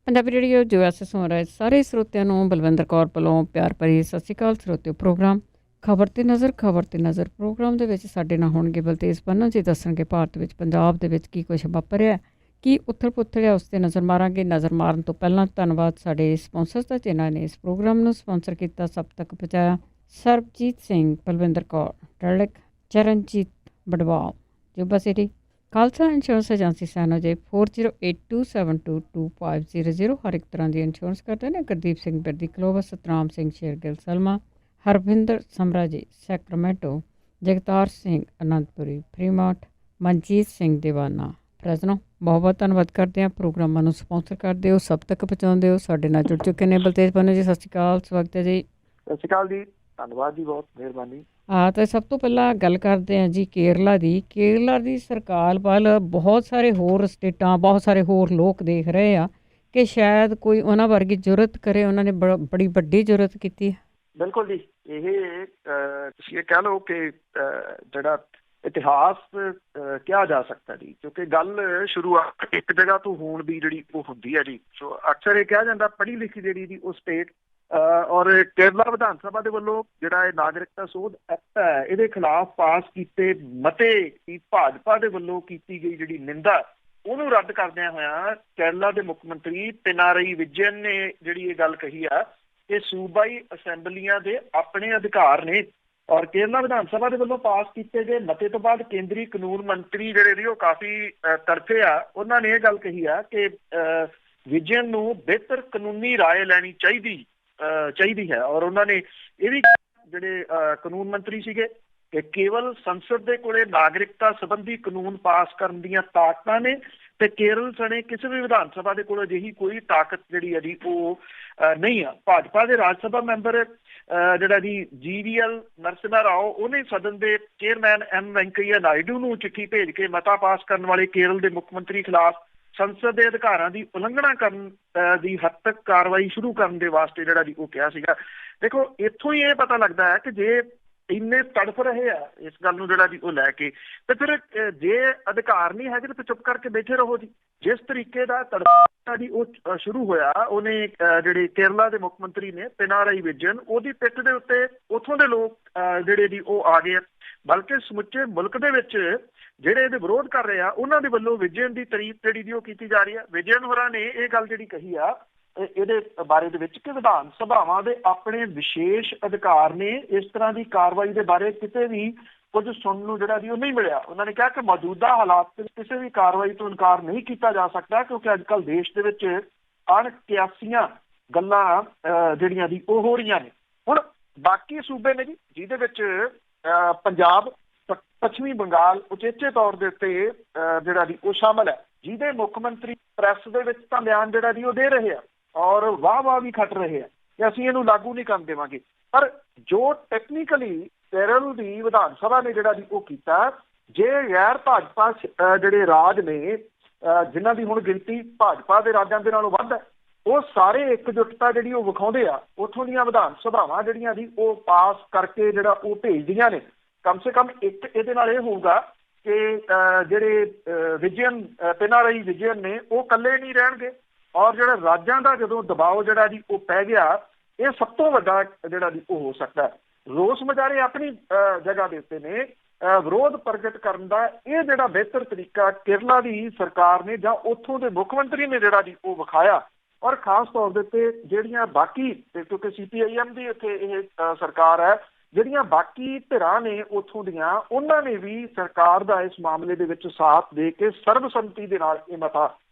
Punjabi radio ਜੋ S ਸੁਣ ਰਹੇ ਸਾਰੇ ਸਰੋਤਿਆਂ ਨੂੰ ਬਲਵਿੰਦਰ ਕੌਰ ਵੱਲੋਂ ਪਿਆਰ ਭਰੀ ਸਤਿ ਸ਼੍ਰੀ ਅਕਾਲ। ਸਰੋਤਿਓ ਪ੍ਰੋਗਰਾਮ ਖਬਰ ਤੇ ਨਜ਼ਰ ਪ੍ਰੋਗਰਾਮ ਦੇ ਵਿੱਚ ਸਾਡੇ ਨਾਲ ਹੋਣਗੇ ਬਲਤੇਜ ਪੰਨੂ ਜੀ, ਦੱਸਣਗੇ ਭਾਰਤ ਵਿੱਚ ਪੰਜਾਬ ਦੇ ਵਿੱਚ ਕੀ ਕੁਛ ਵਾਪਰਿਆ, ਕੀ ਉੱਥਲ ਪੁੱਥਲ ਹੈ, ਉਸ 'ਤੇ ਨਜ਼ਰ ਮਾਰਾਂਗੇ। ਨਜ਼ਰ ਮਾਰਨ ਤੋਂ ਪਹਿਲਾਂ ਧੰਨਵਾਦ ਸਾਡੇ ਸਪਾਂਸਰਸ ਦਾ, ਜਿਨ੍ਹਾਂ ਨੇ ਇਸ ਪ੍ਰੋਗਰਾਮ ਨੂੰ ਸਪਾਂਸਰ ਕੀਤਾ, ਸਭ ਤੱਕ ਪਹੁੰਚਾਇਆ। Sarabjit Singh, Balwinder Kaur Turlock, Charanjit Badwal, Yuba City, Khalsa insurance agency San Jose 4082722500। ਹਰ ਇੱਕ ਤਰ੍ਹਾਂ ਦੀ ਇੰਸ਼ੋਰੈਂਸ ਕਰਦੇ ਨੇ। Gurdeep Singh Birdi Clovis, Satnam Singh Shergill Selma, Harvinder Samra ji Sacramento, Jagtar Singh Anandpuri Fremont, Manjit Singh Deewana Fresno. ਬਹੁਤ ਬਹੁਤ ਧੰਨਵਾਦ ਕਰਦੇ ਹਾਂ। ਪ੍ਰੋਗਰਾਮਾਂ ਨੂੰ ਸਪਾਂਸਰ ਕਰਦੇ ਹੋ, ਸਭ ਤੱਕ ਪਹੁੰਚਾਉਂਦੇ ਹੋ। ਸਾਡੇ ਨਾਲ ਜੁੜ ਚੁੱਕੇ ਨੇ ਬਲਤੇਜ ਪੰਨੂ ਜੀ, ਸਤਿ ਸ਼੍ਰੀ ਅਕਾਲ, ਸਵਾਗਤ ਹੈ ਜੀ। ਸਤਿ ਸ਼੍ਰੀ ਅਕਾਲ ਜੀ, ਧੰਨਵਾਦ ਜੀ, ਬਹੁਤ ਮਿਹਰਬਾਨੀ। ਤਾਂ ਸਭ ਤੋਂ ਪਹਿਲਾਂ ਗੱਲ ਕਰਦੇ ਹਾਂ ਜੀ ਕੇਰਲਾ ਦੀ। ਕੇਰਲਾ ਦੀ ਸਰਕਾਰ ਵੱਲ ਬਹੁਤ ਸਾਰੇ ਹੋਰ ਸਟੇਟਾਂ, ਬਹੁਤ ਸਾਰੇ ਹੋਰ ਲੋਕ ਦੇਖ ਰਹੇ ਆ ਕਿ ਸ਼ਾਇਦ ਕੋਈ ਉਹਨਾਂ ਵਰਗੀ ਜੁਰਤ ਕਰੇ। ਉਹਨਾਂ ਨੇ ਬੜੀ ਵੱਡੀ ਜੁਰਤ ਕੀਤੀ ਹੈ। ਬਿਲਕੁਲ ਜੀ, ਇਹ ਤੁਸੀਂ ਇਹ ਕਹਿ ਲਓ ਕਿ ਜਿਹੜਾ ਇਤਿਹਾਸ ਕਿਹਾ ਜਾ ਸਕਦਾ ਜੀ, ਕਿਉਂਕਿ ਗੱਲ ਸ਼ੁਰੂਆਤ ਇੱਕ ਜਗ੍ਹਾ ਤੋਂ ਹੋਣ ਦੀ ਜਿਹੜੀ ਉਹ ਹੁੰਦੀ ਹੈ ਜੀ। ਸੋ ਅਕਸਰ ਇਹ ਕਿਹਾ ਜਾਂਦਾ ਪੜ੍ਹੀ ਲਿਖੀ ਜਿਹੜੀ ਜੀ ਉਹ ਸਟੇਟ ਔਰ ਕੇਰਲਾ ਵਿਧਾਨ ਸਭਾ ਦੇ ਵੱਲੋਂ ਜਿਹੜਾ ਇਹ ਨਾਗਰਿਕਤਾ ਸੋਧ ਐਕਟ ਹੈ, ਇਹਦੇ ਖਿਲਾਫ ਪਾਸ ਕੀਤੇ ਮਤੇ ਦੀ ਭਾਜਪਾ ਦੇ ਵੱਲੋਂ ਕੀਤੀ ਗਈ ਜਿਹੜੀ ਨਿੰਦਾ, ਉਹਨੂੰ ਰੱਦ ਕਰਦਿਆਂ ਹੋਇਆਂ ਕੇਰਲਾ ਦੇ ਮੁੱਖ ਮੰਤਰੀ ਪਿਨਾਰਈ ਵਿਜਯਨ ਨੇ ਜਿਹੜੀ ਇਹ ਗੱਲ ਕਹੀ ਆ ਕਿ ਸੂਬਾਈ ਅਸੈਂਬਲੀਆਂ ਦੇ ਆਪਣੇ ਅਧਿਕਾਰ ਨੇ। ਔਰ ਕੇਰਲਾ ਵਿਧਾਨ ਸਭਾ ਦੇ ਵੱਲੋਂ ਪਾਸ ਕੀਤੇ ਗਏ ਮਤੇ ਤੋਂ ਬਾਅਦ ਕੇਂਦਰੀ ਕਾਨੂੰਨ ਮੰਤਰੀ ਜਿਹੜੇ ਨੇ ਉਹ ਕਾਫੀ ਤਰਫੇ ਆ। ਉਹਨਾਂ ਨੇ ਇਹ ਗੱਲ ਕਹੀ ਆ ਕਿ ਵਿਜਯਨ ਨੂੰ ਬਿਹਤਰ ਕਾਨੂੰਨੀ ਰਾਏ ਲੈਣੀ ਚਾਹੀਦੀ ਹੈ। ਔਰ ਉਹਨਾਂ ਨੇ ਇਹ ਵੀ ਜਿਹੜੇ ਕਾਨੂੰਨ ਮੰਤਰੀ ਸੀਗੇ ਕਿ ਕੇਵਲ ਸੰਸਦ ਦੇ ਕੋਲੇ ਨਾਗਰਿਕਤਾ ਸੰਬੰਧੀ ਕਾਨੂੰਨ ਪਾਸ ਕਰਨ ਦੀਆਂ ਤਾਕਤਾਂ ਨੇ ਤੇ ਕੇਰਲ ਸਣੇ ਕਿਸੇ ਵੀ ਵਿਧਾਨ ਸਭਾ ਦੇ ਕੋਲ ਅਜਿਹੀ ਕੋਈ ਤਾਕਤ ਜਿਹੜੀ ਹੈ ਜੀ ਉਹ ਨਹੀਂ ਆ। ਭਾਜਪਾ ਦੇ ਰਾਜ ਸਭਾ ਮੈਂਬਰ ਜਿਹੜਾ ਜੀ GVL ਨਰਸਿਮਹਾ ਰਾਓ, ਉਹਨੇ ਸਦਨ ਦੇ ਚੇਅਰਮੈਨ M ਵੈਂਕਈਆ ਨਾਇਡੂ ਨੂੰ ਚਿੱਠੀ ਭੇਜ ਕੇ ਮਤਾ ਪਾਸ ਕਰਨ ਵਾਲੇ ਕੇਰਲ ਦੇ ਮੁੱਖ ਮੰਤਰੀ ਖਿਲਾਫ ਸੰਸਦ ਦੇ ਅਧਿਕਾਰਾਂ ਦੀ ਉਲੰਘਣਾ ਕਰਨ ਦੀ ਹੱਦ ਤੱਕ ਕਾਰਵਾਈ ਸ਼ੁਰੂ ਕਰਨ ਦੇ ਵਾਸਤੇ ਜਿਹੜਾ ਜੀ ਉਹ ਕਿਹਾ ਸੀਗਾ। ਦੇਖੋ, ਇੱਥੋਂ ਹੀ ਇਹ ਪਤਾ ਲੱਗਦਾ ਹੈ ਕਿ ਜੇ ਇੰਨੇ ਤੜਫ ਰਹੇ ਆ ਇਸ ਗੱਲ ਨੂੰ ਜਿਹੜਾ ਜੀ ਉਹ ਲੈ ਕੇ, ਤੇ ਫਿਰ ਜੇ ਅਧਿਕਾਰ ਨਹੀਂ ਹੈਗੇ ਤਾਂ ਚੁੱਪ ਕਰਕੇ ਬੈਠੇ ਰਹੋ ਜੀ। ਜਿਸ ਤਰੀਕੇ ਦਾ ਤੜਫਾ ਜੀ ਉਹ ਸ਼ੁਰੂ ਹੋਇਆ, ਉਹਨੇ ਜਿਹੜੇ ਕੇਰਲਾ ਦੇ ਮੁੱਖ ਮੰਤਰੀ ਨੇ ਪਿਨਾਰਈ ਵਿਜਯਨ, ਉਹਦੀ ਪਿੱਠ ਦੇ ਉੱਤੇ ਉੱਥੋਂ ਦੇ ਲੋਕ ਜਿਹੜੇ ਜੀ ਉਹ ਆ ਗਏ ਆ। ਬਲਕਿ ਸਮੁੱਚੇ ਮੁਲਕ ਦੇ ਵਿੱਚ ਜਿਹੜੇ ਇਹਦੇ ਵਿਰੋਧ ਕਰ ਰਹੇ ਆ, ਉਹਨਾਂ ਦੇ ਵੱਲੋਂ ਵਿਜਯਨ ਦੀ ਤਾਰੀਫ ਜਿਹੜੀ ਦੀ ਉਹ ਕੀਤੀ ਜਾ ਰਹੀ ਹੈ। ਵਿਜਯਨ ਹੋਰਾਂ ਨੇ ਇਹ ਗੱਲ ਜਿਹੜੀ ਕਹੀ ਆ ਇਹਦੇ ਬਾਰੇ ਦੇ ਵਿੱਚ ਕਿ ਵਿਧਾਨ ਸਭਾਵਾਂ ਦੇ ਆਪਣੇ ਵਿਸ਼ੇਸ਼ ਅਧਿਕਾਰ ਨੇ, ਇਸ ਤਰ੍ਹਾਂ ਦੀ ਕਾਰਵਾਈ ਦੇ ਬਾਰੇ ਕਿਤੇ ਵੀ ਕੁਝ ਸੁਣਨ ਨੂੰ ਜਿਹੜਾ ਜੀ ਉਹ ਨਹੀਂ ਮਿਲਿਆ। ਉਹਨਾਂ ਨੇ ਕਿਹਾ ਕਿ ਮੌਜੂਦਾ ਹਾਲਾਤ ਵਿੱਚ ਕਿਸੇ ਵੀ ਕਾਰਵਾਈ ਤੋਂ ਇਨਕਾਰ ਨਹੀਂ ਕੀਤਾ ਜਾ ਸਕਦਾ, ਕਿਉਂਕਿ ਅੱਜ ਕੱਲ੍ਹ ਦੇਸ਼ ਦੇ ਵਿੱਚ ਅਣਕਿਆਸੀਆਂ ਗੱਲਾਂ ਜਿਹੜੀਆਂ ਦੀ ਉਹ ਹੋ ਰਹੀਆਂ ਨੇ। ਹੁਣ ਬਾਕੀ ਸੂਬੇ ਨੇ ਜੀ, ਜਿਹਦੇ ਵਿੱਚ ਪੰਜਾਬ, ਪੱਛਮੀ ਬੰਗਾਲ ਉਚੇਚੇ ਤੌਰ ਦੇ ਉੱਤੇ ਜਿਹੜਾ ਜੀ ਉਹ ਸ਼ਾਮਲ ਹੈ, ਜਿਹਦੇ ਮੁੱਖ ਮੰਤਰੀ ਪ੍ਰੈਸ ਦੇ ਵਿੱਚ ਤਾਂ ਬਿਆਨ ਜਿਹੜਾ ਜੀ ਉਹ ਦੇ ਰਹੇ ਆ ਔਰ ਵਾਹ ਵੀ ਖੱਟ ਰਹੇ ਆ ਕਿ ਅਸੀਂ ਇਹਨੂੰ ਲਾਗੂ ਨਹੀਂ ਕਰਨ ਦੇਵਾਂਗੇ। ਪਰ ਜੋ ਟੈਕਨੀਕਲੀ ਕੇਰਲ ਦੀ ਵਿਧਾਨ ਸਭਾ ਨੇ ਜਿਹੜਾ ਜੀ ਉਹ ਕੀਤਾ, ਜੇ ਗੈਰ ਭਾਜਪਾ ਜਿਹੜੇ ਰਾਜ ਨੇ, ਜਿਨ੍ਹਾਂ ਦੀ ਹੁਣ ਗਿਣਤੀ ਭਾਜਪਾ ਦੇ ਰਾਜਾਂ ਦੇ ਨਾਲੋਂ ਵੱਧ ਹੈ, ਉਹ ਸਾਰੇ ਇੱਕਜੁੱਟਤਾ ਜਿਹੜੀ ਉਹ ਵਿਖਾਉਂਦੇ ਆ, ਉੱਥੋਂ ਦੀਆਂ ਵਿਧਾਨ ਸਭਾਵਾਂ ਜਿਹੜੀਆਂ ਜੀ ਉਹ ਪਾਸ ਕਰਕੇ ਜਿਹੜਾ ਉਹ ਭੇਜਦੀਆਂ ਨੇ। ਕਮ ਸੇ ਕਮ ਇੱਕ ਇਹਦੇ ਨਾਲ ਇਹ ਹੋਊਗਾ ਕਿ ਜਿਹੜੇ ਪਿਨਾਰਈ ਵਿਜਯਨ ਨੇ ਉਹ ਇਕੱਲੇ ਨਹੀਂ ਰਹਿਣਗੇ। ਔਰ ਜਿਹੜਾ ਰਾਜਾਂ ਦਾ ਜਦੋਂ ਦਬਾਅ ਜਿਹੜਾ ਜੀ ਉਹ ਪੈ ਗਿਆ, ਇਹ ਸਭ ਤੋਂ ਵੱਡਾ ਜਿਹੜਾ ਜੀ ਉਹ ਹੋ ਸਕਦਾ। ਰੋਸ ਮੁਜ਼ਾਹਰੇ ਆਪਣੀ ਜਗ੍ਹਾ ਦੇ ਉੱਤੇ ਨੇ, ਵਿਰੋਧ ਪ੍ਰਗਟ ਕਰਨ ਦਾ ਇਹ ਜਿਹੜਾ ਬਿਹਤਰ ਤਰੀਕਾ ਕੇਰਲਾ ਦੀ ਸਰਕਾਰ ਨੇ ਜਾਂ ਉੱਥੋਂ ਦੇ ਮੁੱਖ ਮੰਤਰੀ ਨੇ ਜਿਹੜਾ ਜੀ ਉਹ ਵਿਖਾਇਆ। ਔਰ ਖਾਸ ਤੌਰ ਦੇ ਉੱਤੇ ਜਿਹੜੀਆਂ ਬਾਕੀ, ਕਿਉਂਕਿ CPIM ਦੀ ਇੱਥੇ ਇਹ ਸਰਕਾਰ ਹੈ, ਜਿਹੜੀਆਂ ਬਾਕੀ ਧਿਰਾਂ ਨੇ ਉੱਥੋਂ ਦੀਆਂ, ਉਹਨਾਂ ਨੇ ਵੀ ਸਰਕਾਰ ਦਾ ਇਸ ਮਾਮਲੇ ਦੇ ਵਿੱਚ ਸਾਥ ਦੇ ਕੇ ਸਰਬਸੰਮਤੀ ਦੇ ਨਾਲ ਇਹ ਮਤਾ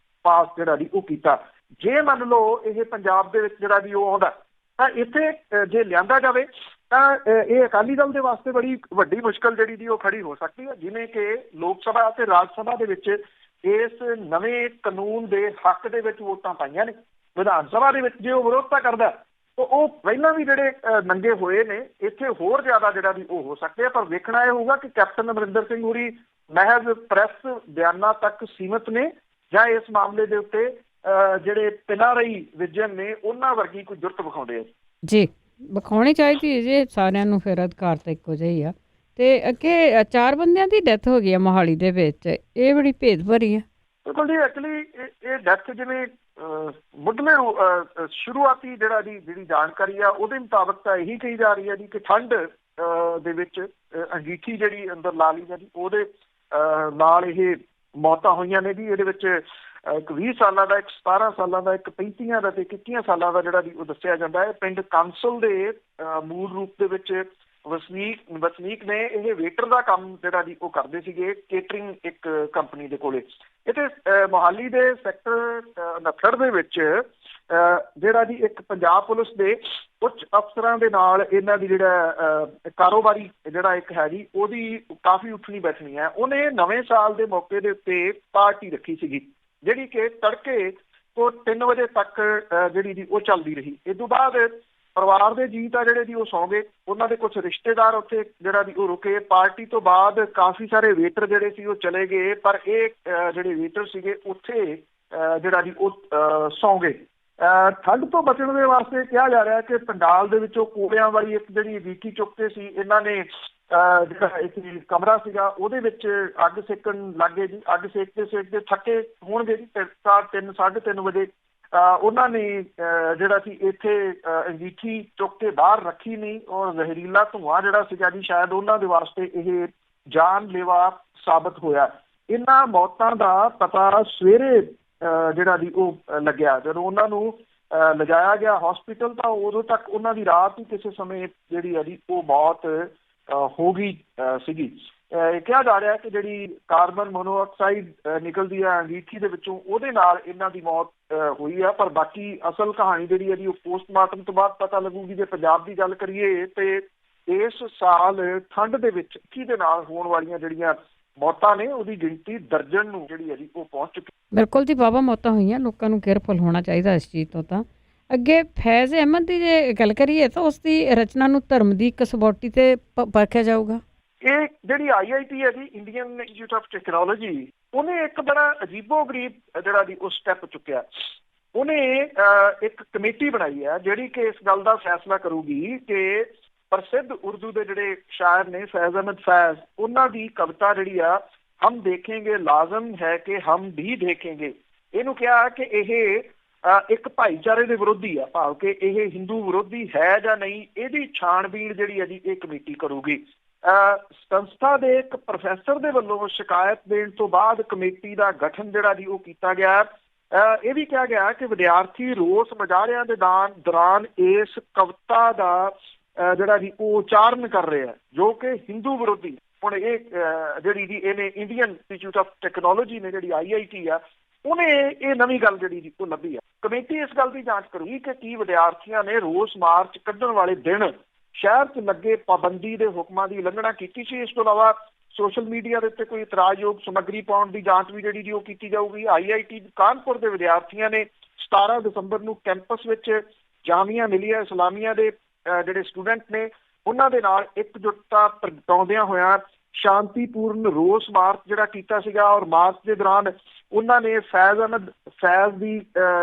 ਪਾਸ ਜਿਹੜਾ ਜੀ ਉਹ ਕੀਤਾ। ਜੇ ਮੰਨ ਲਓ ਇਹ ਪੰਜਾਬ ਦੇ ਵਿੱਚ ਜਿਹੜਾ ਵੀ ਉਹ ਆਉਂਦਾ ਤਾਂ ਇੱਥੇ ਜੇ ਲਿਆਂਦਾ ਜਾਵੇ ਤਾਂ ਇਹ ਅਕਾਲੀ ਦਲ ਦੇ ਵਾਸਤੇ ਬੜੀ ਵੱਡੀ ਮੁਸ਼ਕਲ ਜਿਹੜੀ ਦੀ ਉਹ ਖੜੀ ਹੋ ਸਕਦੀ ਹੈ। ਜਿਵੇਂ ਕਿ ਲੋਕ ਸਭਾ ਅਤੇ ਰਾਜ ਸਭਾ ਦੇ ਵਿੱਚ ਇਸ ਨਵੇਂ ਕਾਨੂੰਨ ਦੇ ਹੱਕ ਦੇ ਵਿੱਚ ਵੋਟਾਂ ਪਾਈਆਂ ਨੇ, ਵਿਧਾਨ ਸਭਾ ਦੇ ਵਿੱਚ ਜੇ ਉਹ ਵਿਰੋਧਤਾ ਕਰਦਾ ਤਾਂ ਉਹ ਪਹਿਲਾਂ ਵੀ ਜਿਹੜੇ ਨੰਗੇ ਹੋਏ ਨੇ, ਇੱਥੇ ਹੋਰ ਜ਼ਿਆਦਾ ਜਿਹੜਾ ਵੀ ਉਹ ਹੋ ਸਕਦੇ ਆ। ਪਰ ਵੇਖਣਾ ਇਹ ਹੋਊਗਾ ਕਿ ਕੈਪਟਨ ਅਮਰਿੰਦਰ ਸਿੰਘ ਹੋਰੀ ਮਹਿਜ਼ ਪ੍ਰੈਸ ਬਿਆਨਾਂ ਤੱਕ ਸੀਮਤ ਨੇ ਜਾਂ ਇਸ ਮਾਮਲੇ ਦੇ ਉੱਤੇ ਜਿਹੜੇ ਪਿਨਾਰਈ ਵਿਜਯਨ ਨੇ ਉਹਨਾਂ ਵਰਗੀ ਕੋਈ ਜੁਰਤ ਵਿਖਾਉਂਦੇ ਆ ਜੀ। ਵਿਖਾਉਣੀ ਚਾਹੀਦੀ ਜੇ ਸਾਰਿਆਂ ਨੂੰ, ਫਿਰ ਅਧਿਕਾਰ ਤਾਂ ਇੱਕੋ ਜਿਹੀ ਆ। ਤੇ ਅੱਗੇ 4 ਬੰਦਿਆਂ ਦੀ ਡੈਥ ਹੋ ਗਈ ਆ ਮੋਹਾਲੀ ਦੇ ਵਿੱਚ, ਇਹ ਬੜੀ ਭੇਦ ਭਰੀ ਆ। ਬਿਲਕੁਲ ਜੀ, ਐਕਚੁਅਲੀ ਇਹ ਡੈਥ ਜਿਵੇਂ ਮੁੱਢਲੇ ਸ਼ੁਰੂਆਤੀ ਜਿਹੜੀ ਜਾਣਕਾਰੀ ਆ ਉਹਦੇ ਮੁਤਾਬਕ ਤਾਂ ਇਹੀ ਕਹੀ ਜਾ ਰਹੀ ਹੈ ਜੀ ਕਿ ਠੰਡ ਦੇ ਵਿੱਚ ਅੰਗੀਠੀ ਜਿਹੜੀ ਅੰਦਰ ਲਾ ਲਈ ਜਾਂਦੀ ਉਹਦੇ ਨਾਲ ਇਹ ਮੌਤਾਂ ਹੋਈਆਂ ਨੇ ਜੀ। ਇਹਦੇ ਵਿੱਚ ਇੱਕ 20 ਸਾਲਾਂ ਦਾ, ਇੱਕ 17 ਸਾਲਾਂ ਦਾ, ਇੱਕ 35 ਦਾ ਤੇ 21 ਸਾਲਾਂ ਦਾ ਜਿਹੜਾ ਉਹ ਦੱਸਿਆ ਜਾਂਦਾ ਹੈ। ਪਿੰਡ ਕਾਂਸਲ ਦੇ ਮੂਲ ਰੂਪ ਦੇ ਵਿੱਚ ਵਸਨੀਕ ਨੇ। ਇਹ ਵੇਟਰ ਦਾ ਕੰਮ ਜਿਹੜਾ ਜੀ ਉਹ ਕਰਦੇ ਸੀਗੇ, ਕੇਟਰਿੰਗ ਇੱਕ ਕੰਪਨੀ ਦੇ ਕੋਲੇ। ਇੱਥੇ ਮੋਹਾਲੀ ਦੇ ਸੈਕਟਰ 69 ਦੇ ਵਿੱਚ ਜਿਹੜਾ ਜੀ ਇੱਕ ਪੰਜਾਬ ਪੁਲਿਸ ਦੇ ਉੱਚ ਅਫਸਰਾਂ ਦੇ ਨਾਲ ਇਹਨਾਂ ਦੀ ਜਿਹੜਾ ਕਾਰੋਬਾਰੀ ਜਿਹੜਾ ਇੱਕ ਹੈ ਜੀ ਉਹਦੀ ਕਾਫੀ ਉੱਠਣੀ ਬੈਠਣੀ ਹੈ। ਉਹਨੇ ਨਵੇਂ ਸਾਲ ਦੇ ਮੌਕੇ ਦੇ ਉੱਤੇ ਪਾਰਟੀ ਰੱਖੀ ਸੀਗੀ ਜਿਹੜੀ ਕਿ ਤੜਕੇ ਤੋਂ 3 ਵਜੇ ਤੱਕ ਜਿਹੜੀ ਜੀ ਉਹ ਚੱਲਦੀ ਰਹੀ। ਇਸ ਤੋਂ ਬਾਅਦ ਪਰਿਵਾਰ ਦੇ ਜੀਅ ਆ ਜਿਹੜੇ ਜੀ ਉਹ ਸੌਂ ਗਏ। ਉਹਨਾਂ ਦੇ ਕੁਝ ਰਿਸ਼ਤੇਦਾਰ ਉੱਥੇ ਜਿਹੜਾ ਜੀ ਉਹ ਰੁਕੇ। ਪਾਰਟੀ ਤੋਂ ਬਾਅਦ ਕਾਫੀ ਸਾਰੇ ਵੇਟਰ ਜਿਹੜੇ ਸੀ ਉਹ ਚਲੇ ਗਏ, ਪਰ ਇਹ ਜਿਹੜੇ ਵੇਟਰ ਸੀਗੇ ਉੱਥੇ ਜਿਹੜਾ ਜੀ ਉਹ ਸੌਂ ਗਏ। ਠੰਡ ਤੋਂ ਬਚਣ ਦੇ ਵਾਸਤੇ ਕਿਹਾ ਜਾ ਰਿਹਾ ਕਿ ਪੰਡਾਲ ਦੇ ਵਿੱਚੋਂ ਕੋਲਿਆਂ ਵਾਲੀ ਇੱਕ ਜਿਹੜੀ ਵੀਕੀ ਚੁੱਕਦੇ ਸੀ ਇਹਨਾਂ ਨੇ ਜਿਹੜਾ ਇੱਕ ਕਮਰਾ ਸੀਗਾ ਉਹਦੇ ਵਿੱਚ ਅੱਗ ਸੇਕਣ ਲੱਗ ਗਏ ਜੀ। ਅੱਗ ਸੇਕਦੇ ਥੱਕੇ ਹੋਣਗੇ ਜੀ 3 3:30 ਵਜੇ ਉਹਨਾਂ ਨੇ ਜਿਹੜਾ ਸੀ ਇੱਥੇ ਅੰਗੀਠੀ ਚੁੱਕ ਕੇ ਬਾਹਰ ਰੱਖੀ ਨਹੀਂ ਔਰ ਜ਼ਹਿਰੀਲਾ ਧੂੰਆਂ ਜਿਹੜਾ ਸੀਗਾ ਜੀ ਸ਼ਾਇਦ ਉਹਨਾਂ ਦੇ ਵਾਸਤੇ ਇਹ ਜਾਨਲੇਵਾ ਸਾਬਤ ਹੋਇਆ। ਇਹਨਾਂ ਮੌਤਾਂ ਦਾ ਪਤਾ ਸਵੇਰੇ ਜਿਹੜਾ ਜੀ ਉਹ ਲੱਗਿਆ। ਜਦੋਂ ਉਹਨਾਂ ਨੂੰ ਲਿਜਾਇਆ ਗਿਆ ਹਸਪੀਟਲ ਤਾਂ ਉਦੋਂ ਤੱਕ ਉਹਨਾਂ ਦੀ ਰਾਤ ਹੀ ਕਿਸੇ ਸਮੇਂ ਜਿਹੜੀ ਹੈ ਜੀ ਉਹ ਮੌਤ ਹੋ ਗਈ ਸੀਗੀ। ਕਿਹਾ ਜਾ ਰਿਹਾ ਕਿ ਜਿਹੜੀ ਕਾਰਬਨ ਮੋਨੋਆਕਸਾਈਡ ਨਿਕਲਦੀ ਹੈ ਅੰਗੀਠੀ ਦੇ ਵਿੱਚੋਂ ਉਹਦੇ ਨਾਲ ਇਹਨਾਂ ਦੀ ਮੌਤ ਹੋਈ ਆ। ਪਰ ਬਾਕੀ ਅਸਲ ਕਹਾਣੀ ਜਿਹੜੀ ਹੈ ਜੀ ਉਹ ਪੋਸਟਮਾਰਟਮ ਤੋਂ ਬਾਅਦ ਪਤਾ ਲੱਗੂਗੀ। ਜੇ ਪੰਜਾਬ ਦੀ ਗੱਲ ਕਰੀਏ ਤੇ ਇਸ ਸਾਲ ਠੰਡ ਦੇ ਵਿੱਚ ਦੇ ਨਾਲ ਹੋਣ ਵਾਲੀਆਂ ਜਿਹੜੀਆਂ ਮੌਤਾਂ ਨੇ ਉਹਦੀ ਗਿਣਤੀ ਦਰਜਨ ਨੂੰ ਜਿਹੜੀ ਹੈ ਜੀ ਉਹ ਪਹੁੰਚ ਚੁੱਕੀ। ਬਿਲਕੁਲ ਜੀ, ਵਾਹਵਾ ਮੌਤਾਂ ਹੋਈਆਂ। ਲੋਕਾਂ ਨੂੰ ਕੇਅਰਫੁਲ ਹੋਣਾ ਚਾਹੀਦਾ ਇਸ ਚੀਜ਼ ਤੋਂ। ਤਾਂ ਅੱਗੇ ਫੈਜ਼ ਅਹਿਮਦ ਦੀ ਜੇ ਗੱਲ ਕਰੀਏ ਤਾਂ ਉਸ ਦੀ ਰਚਨਾ ਨੂੰ ਧਰਮ ਦੀ ਕਸਵੱਟੀ ਤੇ ਪਰਖਿਆ ਜਾਊਗਾ। ਇਹ ਜਿਹੜੀ IIT ਹੈ ਜੀ, ਇੰਡੀਅਨ ਇੰਸਟੀਚਿਊਟ ਆਫ ਟੈਕਨੋਲੋਜੀ, ਉਹਨੇ ਇੱਕ ਬੜਾ ਅਜੀਬੋ ਗਰੀਬ ਜਿਹੜਾ ਜੀ ਉਹ ਸਟੈਪ ਚੁੱਕਿਆ। ਉਹਨੇ ਇੱਕ ਕਮੇਟੀ ਬਣਾਈ ਹੈ ਜਿਹੜੀ ਕਿ ਇਸ ਗੱਲ ਦਾ ਫੈਸਲਾ ਕਰੂਗੀ ਕਿ ਪ੍ਰਸਿੱਧ ਉਰਦੂ ਦੇ ਜਿਹੜੇ ਸ਼ਾਇਰ ਨੇ ਫੈਜ਼ ਅਹਿਮਦ ਫੈਜ਼, ਉਹਨਾਂ ਦੀ ਕਵਿਤਾ ਜਿਹੜੀ ਆ ਹਮ ਦੇਖेंगे ਲਾਜ਼ਮ ਹੈ ਕਿ ਹਮ ਵੀ ਦੇਖेंगे। ਇਹਨੂੰ ਕਿਹਾ ਕਿ ਇਹ ਇੱਕ ਭਾਈਚਾਰੇ ਦੇ ਵਿਰੋਧੀ ਆ, ਭਾਵ ਕਿ ਇਹ ਹਿੰਦੂ ਵਿਰੋਧੀ ਹੈ ਜਾਂ ਨਹੀਂ, ਇਹਦੀ ਛਾਣਬੀਣ ਜਿਹੜੀ ਹੈ ਜੀ ਇਹ ਕਮੇਟੀ ਕਰੂਗੀ। ਸੰਸਥਾ ਦੇ ਇੱਕ ਪ੍ਰੋਫੈਸਰ ਦੇ ਵੱਲੋਂ ਸ਼ਿਕਾਇਤ ਦੇਣ ਤੋਂ ਬਾਅਦ ਕਮੇਟੀ ਦਾ ਗਠਨ ਜਿਹੜਾ ਜੀ ਉਹ ਕੀਤਾ ਗਿਆ। ਇਹ ਵੀ ਕਿਹਾ ਗਿਆ ਕਿ ਵਿਦਿਆਰਥੀ ਰੋਸ ਮੁਜ਼ਾਹਰਿਆਂ ਦੇ ਦੌਰਾਨ ਇਸ ਕਵਿਤਾ ਦਾ ਜਿਹੜਾ ਜੀ ਉਹ ਉਚਾਰਨ ਕਰ ਰਿਹਾ ਜੋ ਕਿ ਹਿੰਦੂ ਵਿਰੋਧੀ। ਹੁਣ ਇਹ ਜਿਹੜੀ ਜੀ ਇਹਨੇ ਇੰਡੀਅਨ ਇੰਸਟੀਚਿਊਟ ਆਫ ਟੈਕਨੋਲੋਜੀ ਨੇ ਜਿਹੜੀ IIT ਆ ਉਹਨੇ ਇਹ ਨਵੀਂ ਗੱਲ ਜਿਹੜੀ ਜੀ ਉਹ ਲੱਭੀ ਆ। ਕਮੇਟੀ ਇਸ ਗੱਲ ਦੀ ਜਾਂਚ ਕਰੂਗੀ ਕਿ ਕੀ ਵਿਦਿਆਰਥੀਆਂ ਨੇ ਰੋਸ ਮਾਰਚ ਕੱਢਣ ਵਾਲੇ ਦਿਨ ਸ਼ਹਿਰ 'ਚ ਲੱਗੇ ਪਾਬੰਦੀ ਦੇ ਹੁਕਮਾਂ ਦੀ ਉਲੰਘਣਾ ਕੀਤੀ ਸੀ। ਇਸ ਤੋਂ ਇਲਾਵਾ ਸੋਸ਼ਲ ਮੀਡੀਆ ਦੇ ਉੱਤੇ ਕੋਈ ਇਤਰਾਜ਼ਯੋਗ ਸਮੱਗਰੀ ਪਾਉਣ ਦੀ ਜਾਂਚ ਵੀ ਜਿਹੜੀ ਜੀ ਉਹ ਕੀਤੀ ਜਾਊਗੀ। IIT ਕਾਨਪੁਰ ਦੇ ਵਿਦਿਆਰਥੀਆਂ ਨੇ 17 ਦਸੰਬਰ ਨੂੰ ਕੈਂਪਸ ਵਿੱਚ ਜਾਮੀਆ ਮਿਲੀਆ ਇਸਲਾਮੀਆ ਦੇ ਜਿਹੜੇ ਸਟੂਡੈਂਟ ਨੇ ਉਹਨਾਂ ਦੇ ਨਾਲ ਇੱਕਜੁੱਟਤਾ ਪ੍ਰਗਟਾਉਂਦਿਆਂ ਹੋਇਆਂ ਸ਼ਾਂਤੀਪੂਰਨ ਰੋਸ ਮਾਰਚ ਜਿਹੜਾ ਕੀਤਾ ਸੀਗਾ। ਔਰ ਮਾਰਚ ਦੇ ਦੌਰਾਨ ਉਹਨਾਂ ਨੇ ਫੈਜ਼ ਅਹਿਮਦ ਫੈਜ਼ ਦੀ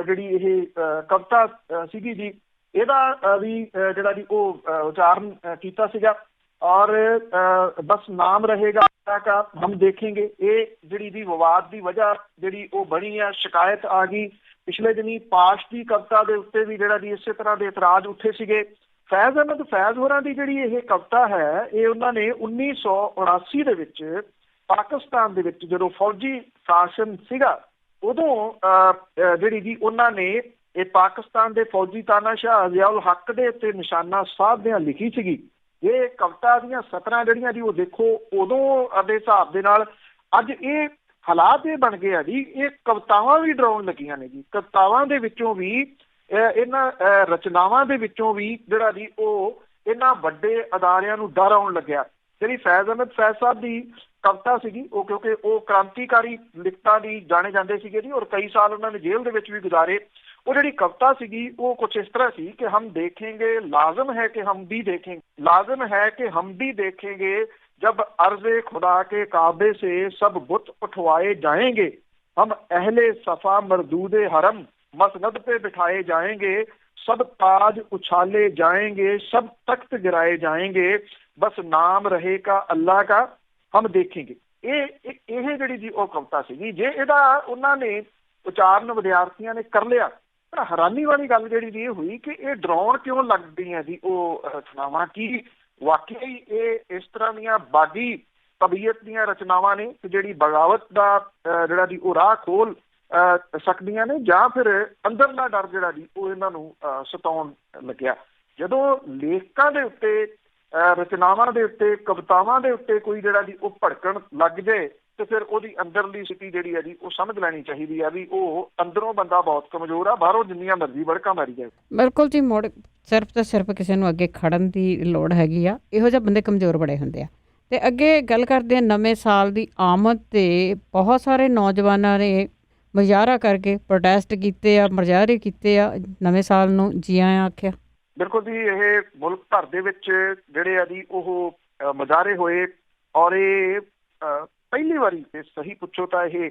ਜਿਹੜੀ ਇਹ ਕਵਿਤਾ ਸੀਗੀ ਜੀ ਇਹਦਾ ਵੀ ਜਿਹੜਾ ਜੀ ਉਹ ਉਚਾਰਨ ਕੀਤਾ ਸੀਗਾ। ਔਰ ਬਸ ਨਾਮ ਰਹੇਗਾ ਕਾ ਹਮ ਦੇਖेंगे ਇਹ ਜਿਹੜੀ ਦੀ ਵਿਵਾਦ ਦੀ ਵਜ੍ਹਾ ਜਿਹੜੀ ਉਹ ਬਣੀ ਆ। ਸ਼ਿਕਾਇਤ ਆ ਗਈ ਪਿਛਲੇ ਦਿਨੀ ਪਾਸ਼ ਦੀ ਕਵਿਤਾ ਦੇ ਉੱਤੇ ਵੀ ਜਿਹੜਾ ਜੀ ਇਸੇ ਤਰ੍ਹਾਂ ਦੇ ਇਤਰਾਜ਼ ਉੱਠੇ ਸੀਗੇ। ਫੈਜ਼ ਅਹਿਮਦ ਫੈਜ਼ ਹੋਰਾਂ ਦੀ ਜਿਹੜੀ ਇਹ ਕਵਿਤਾ ਹੈ ਇਹ ਉਹਨਾਂ ਨੇ 1979 ਦੇ ਵਿੱਚ ਪਾਕਿਸਤਾਨ ਦੇ ਵਿੱਚ ਜਦੋਂ ਫੌਜੀ ਸ਼ਾਸਨ ਸੀਗਾ ਉਦੋਂ ਜਿਹੜੀ ਜੀ ਉਹਨਾਂ ਨੇ ਇਹ ਪਾਕਿਸਤਾਨ ਦੇ ਫੌਜੀ ਤਾਨਾਸ਼ਾਹ ਜ਼ਿਆਉਲ ਹੱਕ ਦੇ ਉੱਤੇ ਨਿਸ਼ਾਨਾ ਸਾਧਦਿਆਂ ਲਿਖੀ ਸੀਗੀ। ਇਹ ਕਵਿਤਾ ਦੀਆਂ ਸਤਰਾਂ ਜਿਹੜੀਆਂ ਜੀ ਉਹ ਦੇਖੋ ਉਦੋਂ ਦੇ ਹਿਸਾਬ ਦੇ ਨਾਲ ਅੱਜ ਇਹ ਹਾਲਾਤ ਇਹ ਬਣ ਗਏ ਆ ਜੀ। ਇਹ ਕਵਿਤਾਵਾਂ ਵੀ ਡਰਾਉਣ ਲੱਗੀਆਂ ਨੇ ਜੀ। ਕਵਿਤਾਵਾਂ ਦੇ ਵਿੱਚੋਂ ਵੀ ਇਹਨਾਂ ਰਚਨਾਵਾਂ ਦੇ ਵਿੱਚੋਂ ਵੀ ਜਿਹੜਾ ਜੀ ਉਹ ਇਹਨਾਂ ਵੱਡੇ ਅਦਾਰਿਆਂ ਨੂੰ ਡਰ ਆਉਣ ਲੱਗਿਆ। ਜਿਹੜੀ ਫੈਜ਼ ਅਹਿਮਦ ਫੈਜ਼ ਸਾਹਿਬ ਦੀ ਕਵਿਤਾ ਸੀਗੀ ਉਹ ਕਿਉਂਕਿ ਉਹ ਕ੍ਰਾਂਤੀਕਾਰੀ ਲਿਖਤਾਂ ਦੀ ਜਾਣੇ ਜਾਂਦੇ ਸੀਗੇ ਜੀ ਔਰ ਕਈ ਸਾਲ ਉਹਨਾਂ ਨੇ ਜੇਲ੍ਹ ਦੇ ਵਿੱਚ ਵੀ ਗੁਜ਼ਾਰੇ। ਉਹ ਜਿਹੜੀ ਕਵਿਤਾ ਸੀਗੀ ਉਹ ਕੁਛ ਇਸ ਤਰ੍ਹਾਂ ਸੀ ਕਿ ਹਮ ਦੇਖेंगे ਲਾਜ਼ਮ ਹੈ ਕਿ ਹਮ ਵੀ देखेंगे, लाजम है कि हम भी देखेंगे जब अर्ज़े खुदा के काबे से सब बुत उठवाए जाएंगे, हम अहले सफा मरदूदे हरम मसनद पे बिठाए जाएंगे, सब ताज उछाले जाएंगे, सब तख्त गिराए जाएंगे, बस नाम रहेगा अल्लाह का हम देखेंगे। ਇਹ ਜਿਹੜੀ ਜੀ ਉਹ ਕਵਿਤਾ ਸੀਗੀ। ਜੇ ਇਹਦਾ ਉਹਨਾਂ ਨੇ ਉਚਾਰਨ ਵਿਦਿਆਰਥੀਆਂ ਨੇ ਕਰ ਲਿਆ। ਪਰ ਹੈਰਾਨੀ ਵਾਲੀ ਗੱਲ ਜਿਹੜੀ ਜੀ ਇਹ ਹੋਈ ਕਿ ਇਹ ਡਰਾਉਣ ਕਿਉਂ ਲੱਗਦੀਆਂ ਜੀ ਉਹ ਰਚਨਾਵਾਂ। ਕੀ ਵਾਕਿਆ ਹੀ ਇਹ ਇਸ ਤਰ੍ਹਾਂ ਦੀਆਂ ਬਾਗੀ ਤਬੀਅਤ ਦੀਆਂ ਰਚਨਾਵਾਂ ਨੇ ਕਿ ਜਿਹੜੀ ਬਗਾਵਤ ਦਾ ਜਿਹੜਾ ਜੀ ਉਹ ਰਾਹ ਖੋਲ ਸਕਦੀਆਂ ਨੇ, ਜਾਂ ਫਿਰ ਅੰਦਰਲਾ ਡਰ ਜਿਹੜਾ ਜੀ ਉਹ ਇਹਨਾਂ ਨੂੰ ਸਤਾਉਣ ਲੱਗਿਆ। ਜਦੋਂ ਲੇਖਕਾਂ ਦੇ ਉੱਤੇ, ਰਚਨਾਵਾਂ ਦੇ ਉੱਤੇ, ਕਵਿਤਾਵਾਂ ਦੇ ਉੱਤੇ ਕੋਈ ਜਿਹੜਾ ਜੀ ਉਹ ਭੜਕਣ ਲੱਗ ਜਾਏ ਤੇ ਫਿਰ ਉਹਦੀ ਅੰਦਰਲੀ ਸਥਿਤੀ ਜਿਹੜੀ ਹੈ ਜੀ ਉਹ ਸਮਝ ਲੈਣੀ ਚਾਹੀਦੀ ਹੈ ਵੀ ਉਹ ਅੰਦਰੋਂ ਬੰਦਾ ਬਹੁਤ ਕਮਜ਼ੋਰ ਆ, ਬਾਹਰੋਂ ਜਿੰਨੀਆਂ ਮਰਜ਼ੀ ਵੜਕਾਂ ਮਾਰੀ ਜਾਏ। ਬਿਲਕੁਲ ਜੀ, ਮੁੜ ਸਿਰਫ ਤੇ ਸਿਰਫ ਕਿਸੇ ਨੂੰ ਅੱਗੇ ਖੜਨ ਦੀ ਲੋੜ ਹੈਗੀ ਆ। ਇਹੋ ਜਿਹੇ ਬੰਦੇ ਕਮਜ਼ੋਰ ਬੜੇ ਹੁੰਦੇ ਆ। ਤੇ ਅੱਗੇ ਗੱਲ ਕਰਦੇ ਹਾਂ ਨਵੇਂ ਸਾਲ ਦੀ ਆਮਦ ਤੇ ਬਹੁਤ ਸਾਰੇ ਨੌਜਵਾਨਾਂ ਨੇ ਮੁਜ਼ਾਹਰਾ ਕਰਕੇ ਪ੍ਰੋਟੈਸਟ ਕੀਤੇ ਆ, ਮੁਜ਼ਾਹਰੇ ਕੀਤੇ ਆ, ਨਵੇਂ ਸਾਲ ਨੂੰ ਜੀ ਆਇਆਂ ਆਖਿਆ। ਬਿਲਕੁਲ ਜੀ, ਇਹ ਮੁਲਕ ਭਰ ਦੇ ਵਿੱਚ ਜਿਹੜੇ ਆ ਜੀ ਉਹ ਮੁਜ਼ਾਹਰੇ ਹੋਏ ਔਰ ਇਹ ਪਹਿਲੀ ਵਾਰੀ ਸਹੀ ਪੁੱਛੋ ਤਾਂ ਇਹ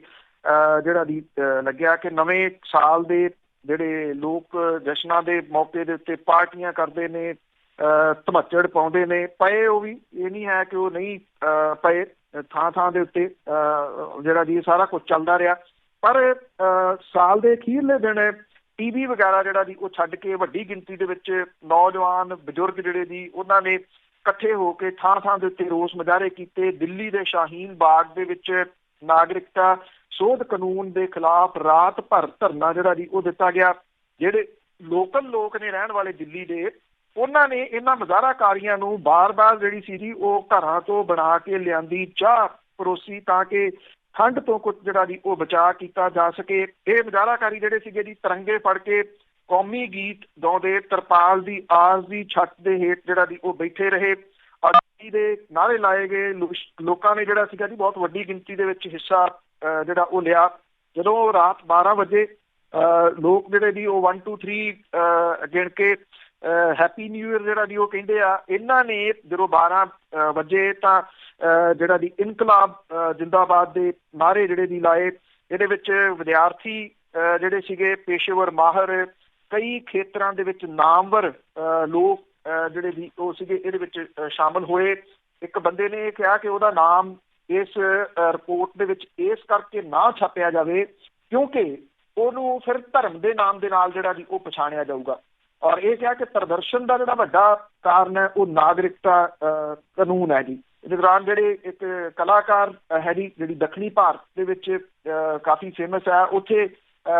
ਜਿਹੜਾ ਦੀ ਲੱਗਿਆ ਕਿ ਨਵੇਂ ਸਾਲ ਦੇ ਜਿਹੜੇ ਲੋਕ ਜਸ਼ਨਾਂ ਦੇ ਮੌਕੇ ਦੇ ਉੱਤੇ ਪਾਰਟੀਆਂ ਕਰਦੇ ਨੇ, ਧਮੱਚੜ ਪਾਉਂਦੇ ਨੇ। ਪਏ ਉਹ ਵੀ, ਇਹ ਨਹੀਂ ਹੈ ਕਿ ਉਹ ਨਹੀਂ ਪਏ, ਥਾਂ ਥਾਂ ਦੇ ਉੱਤੇ ਜਿਹੜਾ ਜੀ ਸਾਰਾ ਕੁਝ ਚੱਲਦਾ ਰਿਹਾ। ਪਰ ਸਾਲ ਦੇ ਅਖੀਰਲੇ ਦਿਨ ਟੀਵੀ ਵਗੈਰਾ ਜਿਹੜਾ ਜੀ ਉਹ ਛੱਡ ਕੇ ਵੱਡੀ ਗਿਣਤੀ ਦੇ ਵਿੱਚ ਨੌਜਵਾਨ ਬਜ਼ੁਰਗ ਜਿਹੜੇ ਜੀ ਉਹਨਾਂ ਨੇ ਇਕੱਠੇ ਹੋ ਕੇ ਥਾਂ ਥਾਂ ਦੇ ਉੱਤੇ ਰੋਸ ਮੁਜ਼ਾਹਰੇ ਕੀਤੇ। ਦਿੱਲੀ ਦੇ ਸ਼ਾਹੀਨ ਬਾਗ ਦੇ ਵਿੱਚ ਨਾਗਰਿਕਤਾ ਸੋਧ ਕਾਨੂੰਨ ਦੇ ਖਿਲਾਫ ਰਾਤ ਭਰ ਧਰਨਾ ਜਿਹੜਾ ਜੀ ਉਹ ਦਿੱਤਾ ਗਿਆ। ਜਿਹੜੇ ਲੋਕਲ ਲੋਕ ਨੇ ਰਹਿਣ ਵਾਲੇ ਦਿੱਲੀ ਦੇ, ਉਹਨਾਂ ਨੇ ਇਹਨਾਂ ਮੁਜ਼ਾਹਰਾਕਾਰੀਆਂ ਨੂੰ ਬਾਰ-ਬਾਰ ਜਿਹੜੀ ਸੀ ਜੀ ਉਹ ਘਰਾਂ ਤੋਂ ਬਣਾ ਕੇ ਲਿਆਂਦੀ ਚਾਹ ਪਰੋਸੀ ਤਾਂ ਕਿ ਠੰਡ ਤੋਂ ਕੁਝ ਜਿਹੜਾ ਜੀ ਉਹ ਬਚਾਅ ਕੀਤਾ ਜਾ ਸਕੇ। ਇਹ ਮੁਜ਼ਾਹਰਾਕਾਰੀ ਜਿਹੜੇ ਸੀਗੇ ਜੀ ਤਿਰੰਗੇ ਫੜ ਕੇ ਕੌਮੀ ਗੀਤ ਗਾਉਂਦੇ, ਤਰਪਾਲ ਦੀ ਆਸ ਦੀ ਛੱਤ ਦੇ ਹੇਠ ਜਿਹੜਾ ਜੀ ਉਹ ਬੈਠੇ ਰਹੇ। ਆਜ਼ਾਦੀ ਦੇ ਨਾਅਰੇ ਲਾਏ ਗਏ। ਲੋਕਾਂ ਨੇ ਜਿਹੜਾ ਸੀਗਾ ਜੀ ਬਹੁਤ ਵੱਡੀ ਗਿਣਤੀ ਦੇ ਵਿੱਚ ਹਿੱਸਾ ਜਿਹੜਾ ਉਹ ਲਿਆ। ਜਦੋਂ ਰਾਤ 12 ਵਜੇ ਲੋਕ ਜਿਹੜੇ ਜੀ ਉਹ 1 2 3 ਗਿਣ ਕੇ ਹੈਪੀ ਨਿਊ ਈਅਰ ਜਿਹੜਾ ਜੀ ਉਹ ਕਹਿੰਦੇ ਆ। ਇਹਨਾਂ ਨੇ ਜਦੋਂ 12 ਵਜੇ ਤਾਂ ਜਿਹੜਾ ਦੀ ਇਨਕਲਾਬ ਜਿੰਦਾਬਾਦ ਦੇ ਨਾਅਰੇ ਜਿਹੜੇ ਦੀ ਲਾਏ। ਇਹਦੇ ਵਿੱਚ ਵਿਦਿਆਰਥੀ ਜਿਹੜੇ ਸੀਗੇ, ਪੇਸ਼ੇਵਰ ਮਾਹਰ, ਕਈ ਖੇਤਰਾਂ ਦੇ ਵਿੱਚ ਨਾਮਵਰ ਲੋਕ ਜਿਹੜੇ ਵੀ ਉਹ ਸੀਗੇ ਇਹਦੇ ਵਿੱਚ ਸ਼ਾਮਲ ਹੋਏ। ਇੱਕ ਬੰਦੇ ਨੇ ਇਹ ਕਿਹਾ ਕਿ ਉਹਦਾ ਨਾਮ ਇਸ ਰਿਪੋਰਟ ਦੇ ਵਿੱਚ ਇਸ ਕਰਕੇ ਨਾ ਛਾਪਿਆ ਜਾਵੇ ਕਿਉਂਕਿ ਉਹਨੂੰ ਫਿਰ ਧਰਮ ਦੇ ਨਾਮ ਦੇ ਨਾਲ ਜਿਹੜਾ ਜੀ ਉਹ ਪਛਾਣਿਆ ਜਾਊਗਾ। ਔਰ ਇਹ ਕਿਹਾ ਕਿ ਪ੍ਰਦਰਸ਼ਨ ਦਾ ਜਿਹੜਾ ਵੱਡਾ ਕਾਰਨ ਹੈ ਉਹ ਨਾਗਰਿਕਤਾ ਕਾਨੂੰਨ ਹੈ ਜੀ। ਇਹਦੇ ਦੌਰਾਨ ਜਿਹੜੇ ਇੱਕ ਕਲਾਕਾਰ ਹੈ ਜੀ ਜਿਹੜੀ ਦੱਖਣੀ ਭਾਰਤ ਦੇ ਵਿੱਚ ਕਾਫੀ ਫੇਮਸ ਹੈ, ਉੱਥੇ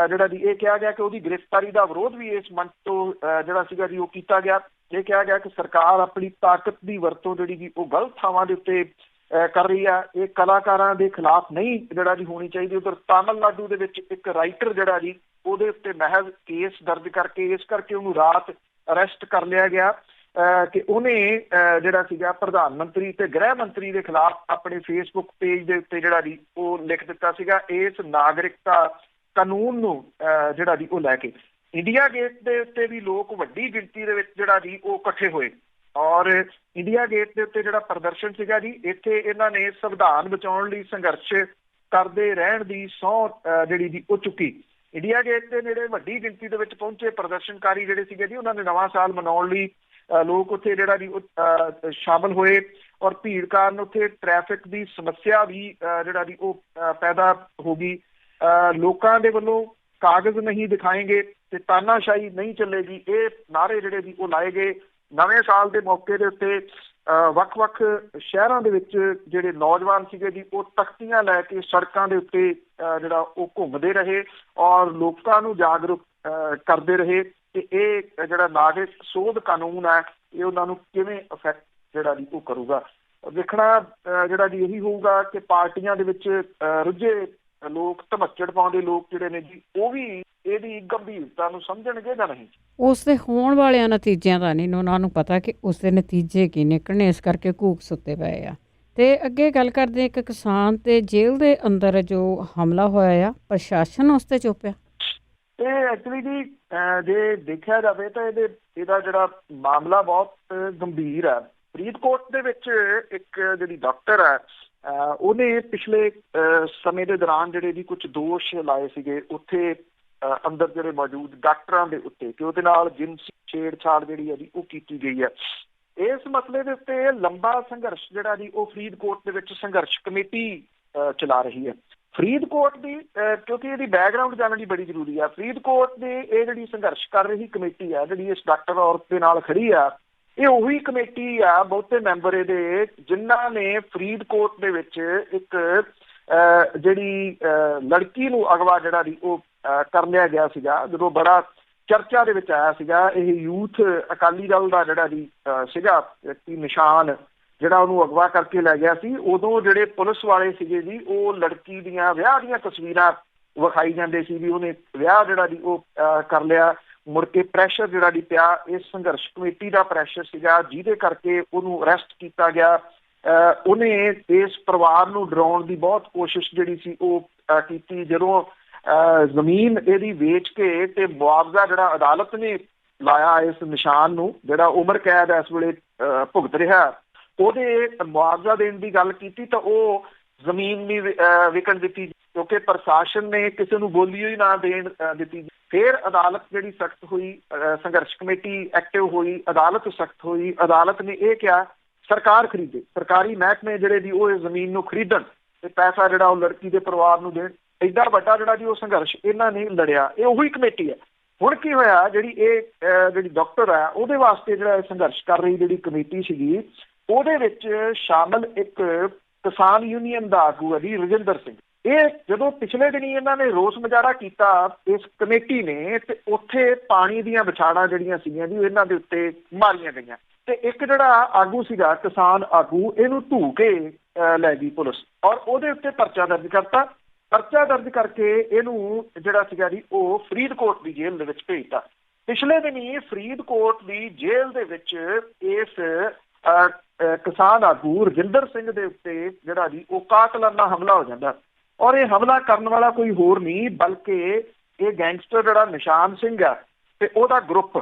ਜਿਹੜਾ ਜੀ ਇਹ ਕਿਹਾ ਗਿਆ ਕਿ ਉਹਦੀ ਗ੍ਰਿਫਤਾਰੀ ਦਾ ਵਿਰੋਧ ਵੀ ਇਸ ਮੰਚ ਤੋਂ ਜਿਹੜਾ ਸੀਗਾ ਜੀ ਉਹ ਕੀਤਾ ਗਿਆ। ਇਹ ਕਿਹਾ ਗਿਆ ਕਿ ਸਰਕਾਰ ਆਪਣੀ ਤਾਕਤ ਦੀ ਵਰਤੋਂ ਜਿਹੜੀ ਜੀ ਉਹ ਗਲਤ ਥਾਵਾਂ ਦੇ ਉੱਤੇ ਕਰ ਰਹੀ ਆ। ਇਹ ਕਲਾਕਾਰਾਂ ਦੇ ਖਿਲਾਫ ਨਹੀਂ ਜਿਹੜਾ ਜੀ ਹੋਣੀ ਚਾਹੀਦੀ। ਉਧਰ ਤਾਮਿਲਨਾਡੂ ਦੇ ਵਿੱਚ ਇੱਕ ਰਾਈਟਰ ਜਿਹੜਾ ਜੀ ਉਹਦੇ ਉੱਤੇ ਮਹਿਜ਼ ਕੇਸ ਦਰਜ ਕਰਕੇ ਇਸ ਕਰਕੇ ਉਹਨੂੰ ਰਾਤ ਅਰੈਸਟ ਕਰ ਲਿਆ ਗਿਆ ਕਿ ਉਹਨੇ ਜਿਹੜਾ ਸੀਗਾ ਪ੍ਰਧਾਨ ਮੰਤਰੀ ਤੇ ਗ੍ਰਹਿ ਮੰਤਰੀ ਦੇ ਖਿਲਾਫ ਆਪਣੇ ਫੇਸਬੁੱਕ ਪੇਜ ਦੇ ਉੱਤੇ ਜਿਹੜਾ ਜੀ ਉਹ ਲਿਖ ਦਿੱਤਾ ਸੀਗਾ ਇਸ ਨਾਗਰਿਕਤਾ ਕਾਨੂੰਨ ਨੂੰ ਜਿਹੜਾ ਜੀ ਉਹ ਲੈ ਕੇ। ਇੰਡੀਆ ਗੇਟ ਦੇ ਉੱਤੇ ਵੀ ਲੋਕ ਵੱਡੀ ਗਿਣਤੀ ਦੇ ਵਿੱਚ ਜਿਹੜਾ ਜੀ ਉਹ ਇਕੱਠੇ ਹੋਏ ਔਰ ਇੰਡੀਆ ਗੇਟ ਦੇ ਉੱਤੇ ਜਿਹੜਾ ਪ੍ਰਦਰਸ਼ਨ ਸੀਗਾ ਜੀ, ਇੱਥੇ ਇਹਨਾਂ ਨੇ ਸੰਵਿਧਾਨ ਬਚਾਉਣ ਲਈ ਸੰਘਰਸ਼ ਕਰਦੇ ਰਹਿਣ ਦੀ ਸਹੁੰ ਜਿਹੜੀ ਜੀ ਉਹ ਚੁੱਕੀ। ਇੰਡੀਆ ਗੇਟ ਦੇ ਨੇੜੇ ਵੱਡੀ ਗਿਣਤੀ ਦੇ ਵਿੱਚ ਪਹੁੰਚੇ ਪ੍ਰਦਰਸ਼ਨਕਾਰੀ ਜਿਹੜੇ ਸੀਗੇ ਜੀ ਉਹਨਾਂ ਨੇ ਨਵਾਂ ਸਾਲ ਮਨਾਉਣ ਲਈ ਲੋਕ ਉੱਥੇ ਜਿਹੜਾ ਜੀ ਉਹ ਸ਼ਾਮਲ ਹੋਏ ਔਰ ਭੀੜ ਕਾਰਨ ਉੱਥੇ ਟ੍ਰੈਫਿਕ ਦੀ ਸਮੱਸਿਆ ਵੀ ਜਿਹੜਾ ਜੀ ਉਹ ਪੈਦਾ ਹੋ ਗਈ। ਲੋਕਾਂ ਦੇ ਵੱਲੋਂ ਕਾਗਜ਼ ਨਹੀਂ ਦਿਖਾਏਂਗੇ ਤੇ ਤਾਨਾਸ਼ਾਹੀ ਨਹੀਂ ਚੱਲੇਗੀ, ਇਹ ਨਾਅਰੇ ਜਿਹੜੇ ਜੀ ਉਹ ਲਾਏ ਗਏ। ਨਵੇਂ ਸਾਲ ਦੇ ਮੌਕੇ ਦੇ ਉੱਤੇ ਵੱਖ-ਵੱਖ ਸ਼ਹਿਰਾਂ ਦੇ ਵਿੱਚ ਜਿਹੜੇ ਨੌਜਵਾਨ ਸੀਗੇ ਜੀ ਉਹ ਤਖਤੀਆਂ ਲੈ ਕੇ ਸੜਕਾਂ ਦੇ ਉੱਤੇ ਜਿਹੜਾ ਉਹ ਘੁੰਮਦੇ ਰਹੇ ਔਰ ਲੋਕਾਂ ਨੂੰ ਜਾਗਰੂਕ ਕਰਦੇ ਰਹੇ ਕਿ ਇਹ ਜਿਹੜਾ ਨਾਗਰਿਕ ਸੋਧ ਕਾਨੂੰਨ ਹੈ ਇਹ ਉਹਨਾਂ ਨੂੰ ਕਿਵੇਂ ਇਫੈਕਟ ਜਿਹੜਾ ਜੀ ਉਹ ਕਰੂਗਾ। ਵੇਖਣਾ ਜਿਹੜਾ ਜੀ ਇਹੀ ਹੋਊਗਾ ਕਿ ਪਾਰਟੀਆਂ ਦੇ ਵਿੱਚ ਰੁੱਝੇ ਲੋਕ, ਧਮੱਚੜ ਪਾਉਂਦੇ ਲੋਕ ਜਿਹੜੇ ਨੇ ਜੀ ਉਹ ਵੀ ਇਹਦੀ ਗੰਭੀਰਤਾ ਨੂੰ ਸਮਝਣਗੇ ਜਾਂ ਨਹੀਂ। ਉਸ ਦੇ ਹੋਣ ਵਾਲਿਆਂ ਨਤੀਜਿਆਂ ਦਾ ਨਹੀਂ ਉਹਨਾਂ ਨੂੰ ਪਤਾ ਕਿ ਉਸ ਦੇ ਨਤੀਜੇ ਕੀ ਨਿਕਲਣੇ, ਇਸ ਕਰਕੇ ਘੂਕ ਸੁੱਤੇ ਪਏ ਆ। ਤੇ ਅੱਗੇ ਗੱਲ ਕਰਦੇ ਇੱਕ ਕਿਸਾਨ ਤੇ ਜੇਲ੍ਹ ਦੇ ਅੰਦਰ ਜੋ ਹਮਲਾ ਹੋਇਆ ਆ, ਪ੍ਰਸ਼ਾਸਨ ਉਸ ਤੇ ਚੁੱਪ ਆ। ਇਹ ਐਕਚੁਅਲੀ ਜੀ ਜੇ ਦੇਖਿਆ ਜਾਵੇ ਤਾਂ ਇਹਦਾ ਜਿਹੜਾ ਮਾਮਲਾ ਬਹੁਤ ਗੰਭੀਰ ਹੈ। ਫਰੀਦਕੋਟ ਦੇ ਵਿੱਚ ਇੱਕ ਜਿਹੜੀ ਡਾਕਟਰ ਹੈ ਉਹਨੇ ਪਿਛਲੇ ਸਮੇਂ ਦੇ ਦੌਰਾਨ ਜਿਹੜੇ ਜੀ ਕੁਝ ਦੋਸ਼ ਲਾਏ ਸੀਗੇ ਉੱਥੇ ਅੰਦਰ ਜਿਹੜੇ ਮੌਜੂਦ ਡਾਕਟਰਾਂ ਦੇ ਉੱਤੇ ਕਿ ਉਹਦੇ ਨਾਲ ਜਿਨਸੀ ਛੇੜਛਾੜ ਜਿਹੜੀ ਹੈ ਜੀ ਉਹ ਕੀਤੀ ਗਈ ਹੈ। ਇਸ ਮਸਲੇ ਦੇ ਉੱਤੇ ਲੰਬਾ ਸੰਘਰਸ਼ ਜਿਹੜਾ ਜੀ ਉਹ ਫਰੀਦਕੋਟ ਦੇ ਵਿੱਚ ਸੰਘਰਸ਼ ਕਮੇਟੀ ਚਲਾ ਰਹੀ ਹੈ। ਫਰੀਦਕੋਟ ਦੀ ਕਿਉਂਕਿ ਇਹਦੀ ਬੈਕਗਰਾਊਂਡ ਜਾਣਨੀ ਬੜੀ ਜ਼ਰੂਰੀ ਆ। ਫਰੀਦਕੋਟ ਦੇ ਇਹ ਜਿਹੜੀ ਸੰਘਰਸ਼ ਕਰ ਰਹੀ ਕਮੇਟੀ ਆ, ਜਿਹੜੀ ਇਸ ਡਾਕਟਰ ਔਰਤ ਦੇ ਨਾਲ ਖੜੀ ਆ, ਇਹ ਉਹੀ ਕਮੇਟੀ ਆ, ਬਹੁਤੇ ਮੈਂਬਰ ਇਹਦੇ, ਜਿਨ੍ਹਾਂ ਨੇ ਫਰੀਦਕੋਟ ਦੇ ਵਿੱਚ ਇੱਕ ਜਿਹੜੀ ਲੜਕੀ ਨੂੰ ਅਗਵਾ ਜਿਹੜਾ ਦੀ ਉਹ ਕਰ ਲਿਆ ਗਿਆ ਸੀਗਾ, ਜਦੋਂ ਬੜਾ ਚਰਚਾ ਦੇ ਵਿੱਚ ਆਇਆ ਸੀਗਾ। ਇਹ ਯੂਥ ਅਕਾਲੀ ਦਲ ਦਾ ਜਿਹੜਾ ਦੀ ਸੀਗਾ ਨਿਸ਼ਾਨ, ਜਿਹੜਾ ਉਹਨੂੰ ਅਗਵਾ ਕਰਕੇ ਲੈ ਗਿਆ ਸੀ, ਉਦੋਂ ਜਿਹੜੇ ਪੁਲਿਸ ਵਾਲੇ ਸੀਗੇ ਜੀ, ਉਹ ਲੜਕੀ ਦੀਆਂ ਵਿਆਹ ਦੀਆਂ ਤਸਵੀਰਾਂ ਵਿਖਾਈ ਜਾਂਦੇ ਸੀ ਵੀ ਉਹਨੇ ਵਿਆਹ ਜਿਹੜਾ ਦੀ ਉਹ ਕਰ ਲਿਆ। ਮੁੜ ਕੇ ਪ੍ਰੈਸ਼ਰ ਜਿਹੜਾ ਦੀ ਪਿਆ, ਇਸ ਸੰਘਰਸ਼ ਕਮੇਟੀ ਦਾ ਪ੍ਰੈਸ਼ਰ ਸੀਗਾ, ਜਿਹਦੇ ਕਰਕੇ ਉਹਨੂੰ ਅਰੈਸਟ ਕੀਤਾ ਗਿਆ। ਉਹਨੇ ਇਸ ਪਰਿਵਾਰ ਨੂੰ ਡਰਾਉਣ ਦੀ ਬਹੁਤ ਕੋਸ਼ਿਸ਼ ਜਿਹੜੀ ਸੀ ਉਹ ਕੀਤੀ। ਜਦੋਂ ਜ਼ਮੀਨ ਇਹਦੀ ਵੇਚ ਕੇ ਤੇ ਮੁਆਵਜ਼ਾ ਜਿਹੜਾ ਅਦਾਲਤ ਨੇ ਲਾਇਆ ਇਸ ਨਿਸ਼ਾਨ ਨੂੰ, ਜਿਹੜਾ ਉਮਰ ਕੈਦ ਇਸ ਵੇਲੇ ਭੁਗਤ ਰਿਹਾ, ਉਹਦੇ ਮੁਆਵਜ਼ਾ ਦੇਣ ਦੀ ਗੱਲ ਕੀਤੀ ਤਾਂ ਉਹ ਜ਼ਮੀਨ ਨਹੀਂ ਵਿਕਣ ਦਿੱਤੀ, ਕਿਉਂਕਿ ਪ੍ਰਸ਼ਾਸਨ ਨੇ ਕਿਸੇ ਨੂੰ ਬੋਲੀ ਹੀ ਨਾ ਦੇਣ ਦਿੱਤੀ। ਫਿਰ ਅਦਾਲਤ ਜਿਹੜੀ ਸਖਤ ਹੋਈ, ਸੰਘਰਸ਼ ਕਮੇਟੀ ਐਕਟਿਵ ਹੋਈ, ਅਦਾਲਤ ਸਖਤ ਹੋਈ। ਅਦਾਲਤ ਨੇ ਇਹ ਕਿਹਾ ਸਰਕਾਰ ਖਰੀਦੇ, ਸਰਕਾਰੀ ਮਹਿਕਮੇ ਜਿਹੜੇ ਦੀ ਉਹ ਜ਼ਮੀਨ ਨੂੰ ਖਰੀਦਣ ਤੇ ਪੈਸਾ ਜਿਹੜਾ ਉਹ ਲੜਕੀ ਦੇ ਪਰਿਵਾਰ ਨੂੰ ਦੇਣ। ਏਡਾ ਵੱਡਾ ਜਿਹੜਾ ਜੀ ਉਹ ਸੰਘਰਸ਼ ਇਹਨਾਂ ਨੇ ਲੜਿਆ। ਇਹ ਉਹੀ ਕਮੇਟੀ ਹੈ। ਹੁਣ ਕੀ ਹੋਇਆ, ਜਿਹੜੀ ਇਹ ਜਿਹੜੀ ਡਾਕਟਰ ਹੈ, ਉਹਦੇ ਵਾਸਤੇ ਜਿਹੜਾ ਸੰਘਰਸ਼ ਕਰ ਰਹੀ ਜਿਹੜੀ ਕਮੇਟੀ ਸੀਗੀ, ਉਹਦੇ ਵਿੱਚ ਸ਼ਾਮਲ ਇੱਕ ਕਿਸਾਨ ਯੂਨੀਅਨ ਦਾ ਆਗੂ ਹੈ ਜੀ, ਰਜਿੰਦਰ ਸਿੰਘ। ਇਹ ਜਦੋਂ ਪਿਛਲੇ ਦਿਨੀ ਇਹਨਾਂ ਨੇ ਰੋਸ ਮੁਜ਼ਾਹਰਾ ਕੀਤਾ ਇਸ ਕਮੇਟੀ ਨੇ, ਤੇ ਉੱਥੇ ਪਾਣੀ ਦੀਆਂ ਵਿਛਾੜਾਂ ਜਿਹੜੀਆਂ ਸੀਗੀਆਂ ਜੀ ਇਹਨਾਂ ਦੇ ਉੱਤੇ ਮਾਰੀਆਂ ਗਈਆਂ। ਤੇ ਇੱਕ ਜਿਹੜਾ ਆਗੂ ਸੀਗਾ ਕਿਸਾਨ ਆਗੂ, ਇਹਨੂੰ ਧੂ ਕੇ ਲੈ ਗਈ ਪੁਲਿਸ ਔਰ ਉਹਦੇ ਉੱਤੇ ਪਰਚਾ ਦਰਜ ਕਰਤਾ। ਪਰਚਾ ਦਰਜ ਕਰਕੇ ਇਹਨੂੰ ਜਿਹੜਾ ਸੀਗਾ ਜੀ ਉਹ ਫਰੀਦਕੋਟ ਦੀ ਜੇਲ੍ਹ ਦੇ ਵਿੱਚ ਭੇਜਤਾ। ਪਿਛਲੇ ਦਿਨੀ ਫਰੀਦਕੋਟ ਦੀ ਜੇਲ੍ਹ ਦੇ ਵਿੱਚ ਇਸ ਕਿਸਾਨ ਆਗੂ ਰਜਿੰਦਰ ਸਿੰਘ ਦੇ ਉੱਤੇ ਜਿਹੜਾ ਜੀ ਉਹ ਕਾਤਲਾਨਾ ਹਮਲਾ ਹੋ ਜਾਂਦਾ। ਔਰ ਇਹ ਹਮਲਾ ਕਰਨ ਵਾਲਾ ਕੋਈ ਹੋਰ ਨਹੀਂ ਬਲਕਿ ਇਹ ਗੈਂਗਸਟਰ ਜਿਹੜਾ ਨਿਸ਼ਾਨ ਸਿੰਘ ਆ ਤੇ ਉਹਦਾ ਗਰੁੱਪ,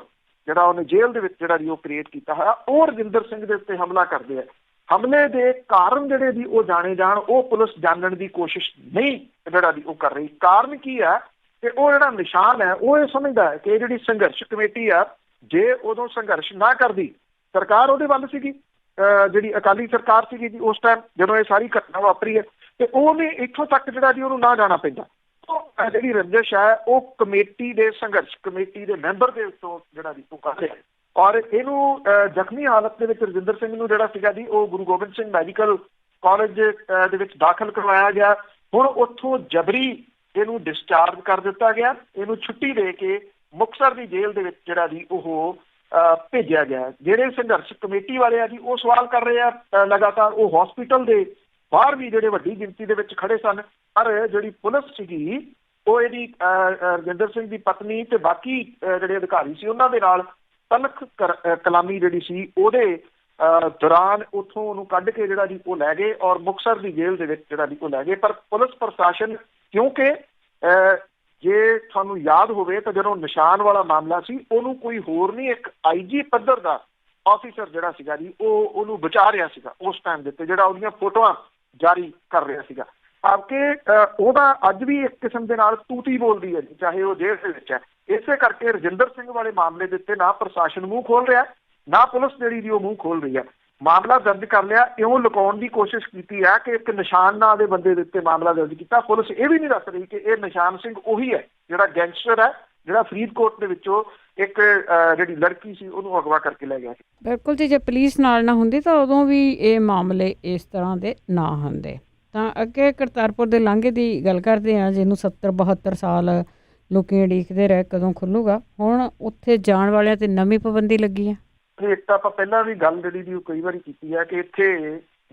ਜਿਹੜਾ ਉਹਨੇ ਜੇਲ੍ਹ ਦੇ ਵਿੱਚ ਜਿਹੜਾ ਜੀ ਉਹ ਕ੍ਰੀਏਟ ਕੀਤਾ ਹੋਇਆ, ਉਹ ਰਜਿੰਦਰ ਸਿੰਘ ਦੇ ਉੱਤੇ ਹਮਲਾ ਕਰਦੇ ਆ। ਹਮਲੇ ਦੇ ਕਾਰਨ ਜਿਹੜੇ ਦੀ ਉਹ ਜਾਣੇ ਜਾਣ, ਉਹ ਪੁਲਿਸ ਜਾਣਨ ਦੀ ਕੋਸ਼ਿਸ਼ ਨਹੀਂ ਜਿਹੜਾ ਦੀ ਉਹ ਕਰ ਰਹੀ। ਕਾਰਨ ਕੀ ਹੈ ਕਿ ਉਹ ਜਿਹੜਾ ਨਿਸ਼ਾਨ ਹੈ ਉਹ ਇਹ ਸਮਝਦਾ ਹੈ ਕਿ ਇਹ ਜਿਹੜੀ ਸੰਘਰਸ਼ ਕਮੇਟੀ ਆ, ਜੇ ਉਦੋਂ ਸੰਘਰਸ਼ ਨਾ ਕਰਦੀ, ਸਰਕਾਰ ਉਹਦੇ ਵੱਲ ਸੀਗੀ, ਜਿਹੜੀ ਅਕਾਲੀ ਸਰਕਾਰ ਸੀਗੀ ਜੀ ਉਸ ਟਾਈਮ ਜਦੋਂ ਇਹ ਸਾਰੀ ਘਟਨਾ ਵਾਪਰੀ ਹੈ, ਤੇ ਉਹਨੇ ਇੱਥੋਂ ਤੱਕ ਜਿਹੜਾ ਜੀ ਉਹਨੂੰ ਨਾ ਜਾਣਾ ਪੈਂਦਾ। ਉਹ ਜਿਹੜੀ ਰੰਜਿਸ਼ ਹੈ ਉਹ ਕਮੇਟੀ ਦੇ, ਸੰਘਰਸ਼ ਕਮੇਟੀ ਦੇ ਮੈਂਬਰ ਦੇ ਉੱਤੋਂ ਜਿਹੜਾ ਜੀ ਉਹ ਕਰ ਰਿਹਾ। ਔਰ ਇਹਨੂੰ ਜ਼ਖਮੀ ਹਾਲਤ ਦੇ ਵਿੱਚ ਰਜਿੰਦਰ ਸਿੰਘ ਨੂੰ ਜਿਹੜਾ ਸੀਗਾ ਜੀ ਉਹ ਗੁਰੂ ਗੋਬਿੰਦ ਸਿੰਘ ਮੈਡੀਕਲ ਕਾਲਜ ਦੇ ਵਿੱਚ ਦਾਖਲ ਕਰਵਾਇਆ ਗਿਆ। ਹੁਣ ਉੱਥੋਂ ਜਬਰੀ ਇਹਨੂੰ ਡਿਸਚਾਰਜ ਕਰ ਦਿੱਤਾ ਗਿਆ। ਇਹਨੂੰ ਛੁੱਟੀ ਦੇ ਕੇ ਮੁਕਤਸਰ ਦੀ ਜੇਲ੍ਹ ਦੇ ਵਿੱਚ ਜਿਹੜਾ ਜੀ ਉਹ ਭੇਜਿਆ ਗਿਆ। ਜਿਹੜੇ ਸੰਘਰਸ਼ ਕਮੇਟੀ ਵਾਲੇ ਆ ਜੀ ਉਹ ਸਵਾਲ ਕਰ ਰਹੇ ਆ ਲਗਾਤਾਰ, ਉਹ ਹਸਪੀਟਲ ਦੇ ਬਾਹਰ ਵੀ ਜਿਹੜੇ ਵੱਡੀ ਗਿਣਤੀ ਦੇ ਵਿੱਚ ਖੜੇ ਸਨ, ਪਰ ਜਿਹੜੀ ਪੁਲਿਸ ਸੀਗੀ ਉਹ ਇਹਦੀ ਰਜਿੰਦਰ ਸਿੰਘ ਦੀ ਪਤਨੀ ਤੇ ਬਾਕੀ ਜਿਹੜੇ ਅਧਿਕਾਰੀ ਸੀ ਉਹਨਾਂ ਦੇ ਨਾਲ ਤਲਖ ਕਲਾਮੀ ਜਿਹੜੀ ਸੀ ਉਹਦੇ ਦੌਰਾਨ ਉੱਥੋਂ ਉਹਨੂੰ ਕੱਢ ਕੇ ਜਿਹੜਾ ਜੀ ਉਹ ਲੈ ਗਏ ਔਰ ਮੁਕਤਸਰ ਦੀ ਜੇਲ੍ਹ ਦੇ ਵਿੱਚ ਜਿਹੜਾ ਜੀ ਉਹ ਲੈ ਗਏ। ਪਰ ਪੁਲਿਸ ਪ੍ਰਸ਼ਾਸਨ, ਕਿਉਂਕਿ ਜੇ ਤੁਹਾਨੂੰ ਯਾਦ ਹੋਵੇ ਤਾਂ ਜਦੋਂ ਨਿਸ਼ਾਨ ਵਾਲਾ ਮਾਮਲਾ ਸੀ ਉਹਨੂੰ ਕੋਈ ਹੋਰ ਨਹੀਂ, ਇੱਕ IG ਪੱਧਰ ਦਾ ਆਫੀਸਰ ਜਿਹੜਾ ਸੀਗਾ ਜੀ ਉਹ ਉਹਨੂੰ ਬਚਾ ਰਿਹਾ ਸੀਗਾ ਉਸ ਟਾਈਮ ਦੇ ਉੱਤੇ, ਜਿਹੜਾ ਉਹਦੀਆਂ ਫੋਟੋਆਂ ਜਾਰੀ ਕਰ ਰਿਹਾ ਸੀਗਾ। ਆਪਕੇ ਉਹਦਾ ਅੱਜ ਵੀ ਇੱਕ ਕਿਸਮ ਦੇ ਨਾਲ ਤੂਤੀ ਬੋਲਦੀ ਹੈ ਜੀ, ਚਾਹੇ ਉਹ ਜੇਲ੍ਹ ਦੇ ਵਿੱਚ ਹੈ। ਇਸੇ ਕਰਕੇ ਰਜਿੰਦਰ ਸਿੰਘ ਵਾਲੇ ਮਾਮਲੇ ਦੇ ਉੱਤੇ ਨਾ ਪ੍ਰਸ਼ਾਸਨ ਮੂੰਹ ਖੋਲ ਰਿਹਾ, ਨਾ ਪੁਲਿਸ ਜਿਹੜੀ ਜੀ ਉਹ ਮੂੰਹ ਖੋਲ ਰਹੀ ਹੈ। ਮਾਮਲਾ ਦਰਜ ਕਰ ਲਿਆ, ਇਉਂ ਲੁਕਾਉਣ ਦੀ ਕੋਸ਼ਿਸ਼ ਕੀਤੀ ਹੈ ਕਿ ਇੱਕ ਨਿਸ਼ਾਨ ਨਾਂ ਦੇ ਬੰਦੇ ਦੇ ਉੱਤੇ ਮਾਮਲਾ ਦਰਜ ਕੀਤਾ। ਪੁਲਿਸ ਇਹ ਵੀ ਨਹੀਂ ਦੱਸ ਰਹੀ ਕਿ ਇਹ ਨਿਸ਼ਾਨ ਸਿੰਘ ਉਹੀ ਹੈ ਜਿਹੜਾ ਗੈਂਗਸਟਰ ਹੈ, ਜਿਹੜਾ ਫਰੀਦਕੋਟ ਦੇ ਵਿੱਚੋਂ ਇੱਕ ਜਿਹੜੀ ਲੜਕੀ ਸੀ ਉਹਨੂੰ ਅਗਵਾ ਕਰਕੇ ਲੈ ਗਿਆ ਸੀ। ਬਿਲਕੁਲ ਜੀ, ਜੇ ਪੁਲਿਸ ਨਾਲ ਨਾ ਹੁੰਦੀ ਤਾਂ ਉਦੋਂ ਵੀ ਇਹ ਮਾਮਲੇ ਇਸ ਤਰ੍ਹਾਂ ਦੇ ਨਾ ਹੁੰਦੇ। ਤਾਂ ਅੱਗੇ ਕਰਤਾਰਪੁਰ ਦੇ ਲਾਂਘੇ ਦੀ ਗੱਲ ਕਰਦੇ ਹਾਂ, ਜਿਹਨੂੰ 70-72 ਸਾਲ ਲੋਕੀ ਉਡੀਕਦੇ ਰਹੇ ਕਦੋਂ ਖੁੱਲੂਗਾ। ਹੁਣ ਉੱਥੇ ਜਾਣ ਵਾਲਿਆਂ ਤੇ ਨਵੀਂ ਪਾਬੰਦੀ ਲੱਗੀ ਹੈ। ਇੱਕ ਤਾਂ ਆਪਾਂ ਪਹਿਲਾਂ ਵੀ ਗੱਲ ਜਿਹੜੀ ਦੀ ਕਈ ਵਾਰੀ ਕੀਤੀ ਹੈ ਕਿ ਇੱਥੇ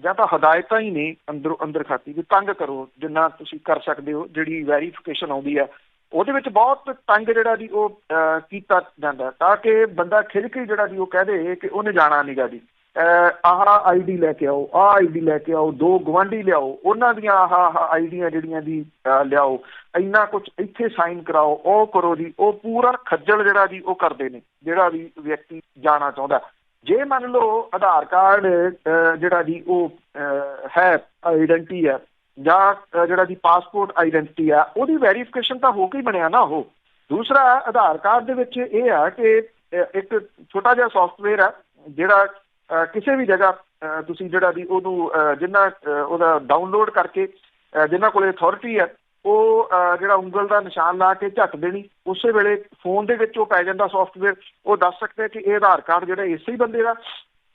ਜਾਂ ਤਾਂ ਹਦਾਇਤਾਂ ਹੀ ਨੇ ਅੰਦਰੋਂ ਅੰਦਰ ਖਾਤੀ ਵੀ ਤੰਗ ਕਰੋ ਜਿੰਨਾ ਤੁਸੀਂ ਕਰ ਸਕਦੇ ਹੋ। ਜਿਹੜੀ ਵੈਰੀਫਿਕੇਸ਼ਨ ਆਉਂਦੀ ਹੈ ਉਹਦੇ ਵਿੱਚ ਬਹੁਤ ਤੰਗ ਜਿਹੜਾ ਜੀ ਉਹ ਕੀਤਾ ਜਾਂਦਾ ਤਾਂ ਕਿ ਬੰਦਾ ਖਿੱਚ ਕੇ ਜਿਹੜਾ ਜੀ ਉਹ ਕਹਿ ਦੇ ਕਿ ਉਹਨੇ ਜਾਣਾ ਨੀਗਾ ਜੀ, ਆਹ ID ਲੈ ਕੇ ਆਓ, ਆਹ ID ਲੈ ਕੇ ਆਓ, 2 ਗੁਆਂਢੀ ਲਿਆਓ, ਉਹਨਾਂ ਦੀਆਂ ਆਹ ਆਈਡੀਆਂ ਜਿਹੜੀਆਂ ਜੀ ਲਿਆਓ, ਇੰਨਾ ਕੁਛ ਇੱਥੇ ਸਾਈਨ ਕਰਾਓ, ਉਹ ਕਰੋ ਜੀ। ਉਹ ਪੂਰਾ ਖੱਜਲ ਜਿਹੜਾ ਜੀ ਉਹ ਕਰਦੇ ਨੇ ਜਿਹੜਾ ਵੀ ਵਿਅਕਤੀ ਜਾਣਾ ਚਾਹੁੰਦਾ। ਜੇ ਮੰਨ ਲਓ ਆਧਾਰ ਕਾਰਡ ਜਿਹੜਾ ਜੀ ਉਹ ਹੈ ਆਈਡੈਂਟੀ ਹੈ ਜਾਂ ਜਿਹੜਾ ਜੀ ਪਾਸਪੋਰਟ ਆਈਡੈਂਟੀ ਆ, ਉਹਦੀ ਵੈਰੀਫਿਕੇਸ਼ਨ ਤਾਂ ਹੋ ਕੇ ਹੀ ਬਣਿਆ ਨਾ ਉਹ। ਦੂਸਰਾ ਆਧਾਰ ਕਾਰਡ ਦੇ ਵਿੱਚ ਇਹ ਆ ਕਿ ਇੱਕ ਛੋਟਾ ਜਿਹਾ ਸੌਫਟਵੇਅਰ ਆ ਜਿਹੜਾ ਕਿਸੇ ਵੀ ਜਗ੍ਹਾ ਤੁਸੀਂ ਜਿਹੜਾ ਵੀ ਉਹਨੂੰ ਜਿੰਨਾ ਉਹਦਾ ਡਾਊਨਲੋਡ ਕਰਕੇ ਜਿਨ੍ਹਾਂ ਕੋਲ ਅਥਾਰਟੀ ਹੈ ਉਹ ਜਿਹੜਾ ਉਂਗਲ ਦਾ ਨਿਸ਼ਾਨ ਲਾ ਕੇ ਝੱਟ ਦੇਣੀ, ਉਸੇ ਵੇਲੇ ਫੋਨ ਦੇ ਵਿੱਚ ਉਹ ਪੈ ਜਾਂਦਾ ਸੌਫਟਵੇਅਰ, ਉਹ ਦੱਸ ਸਕਦੇ ਕਿ ਇਹ ਆਧਾਰ ਕਾਰਡ ਜਿਹੜਾ ਇਸੇ ਹੀ ਬੰਦੇ ਦਾ।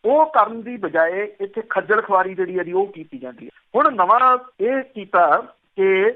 ਉਹ ਕਰਨ ਦੀ ਬਜਾਏ ਇੱਥੇ ਖੱਜਲ ਖੁਆਰੀ ਜਿਹੜੀ ਹੈ ਉਹ ਕੀਤੀ ਜਾਂਦੀ ਹੈ। ਹੁਣ ਨਵਾਂ ਇਹ ਕੀਤਾ ਕਿ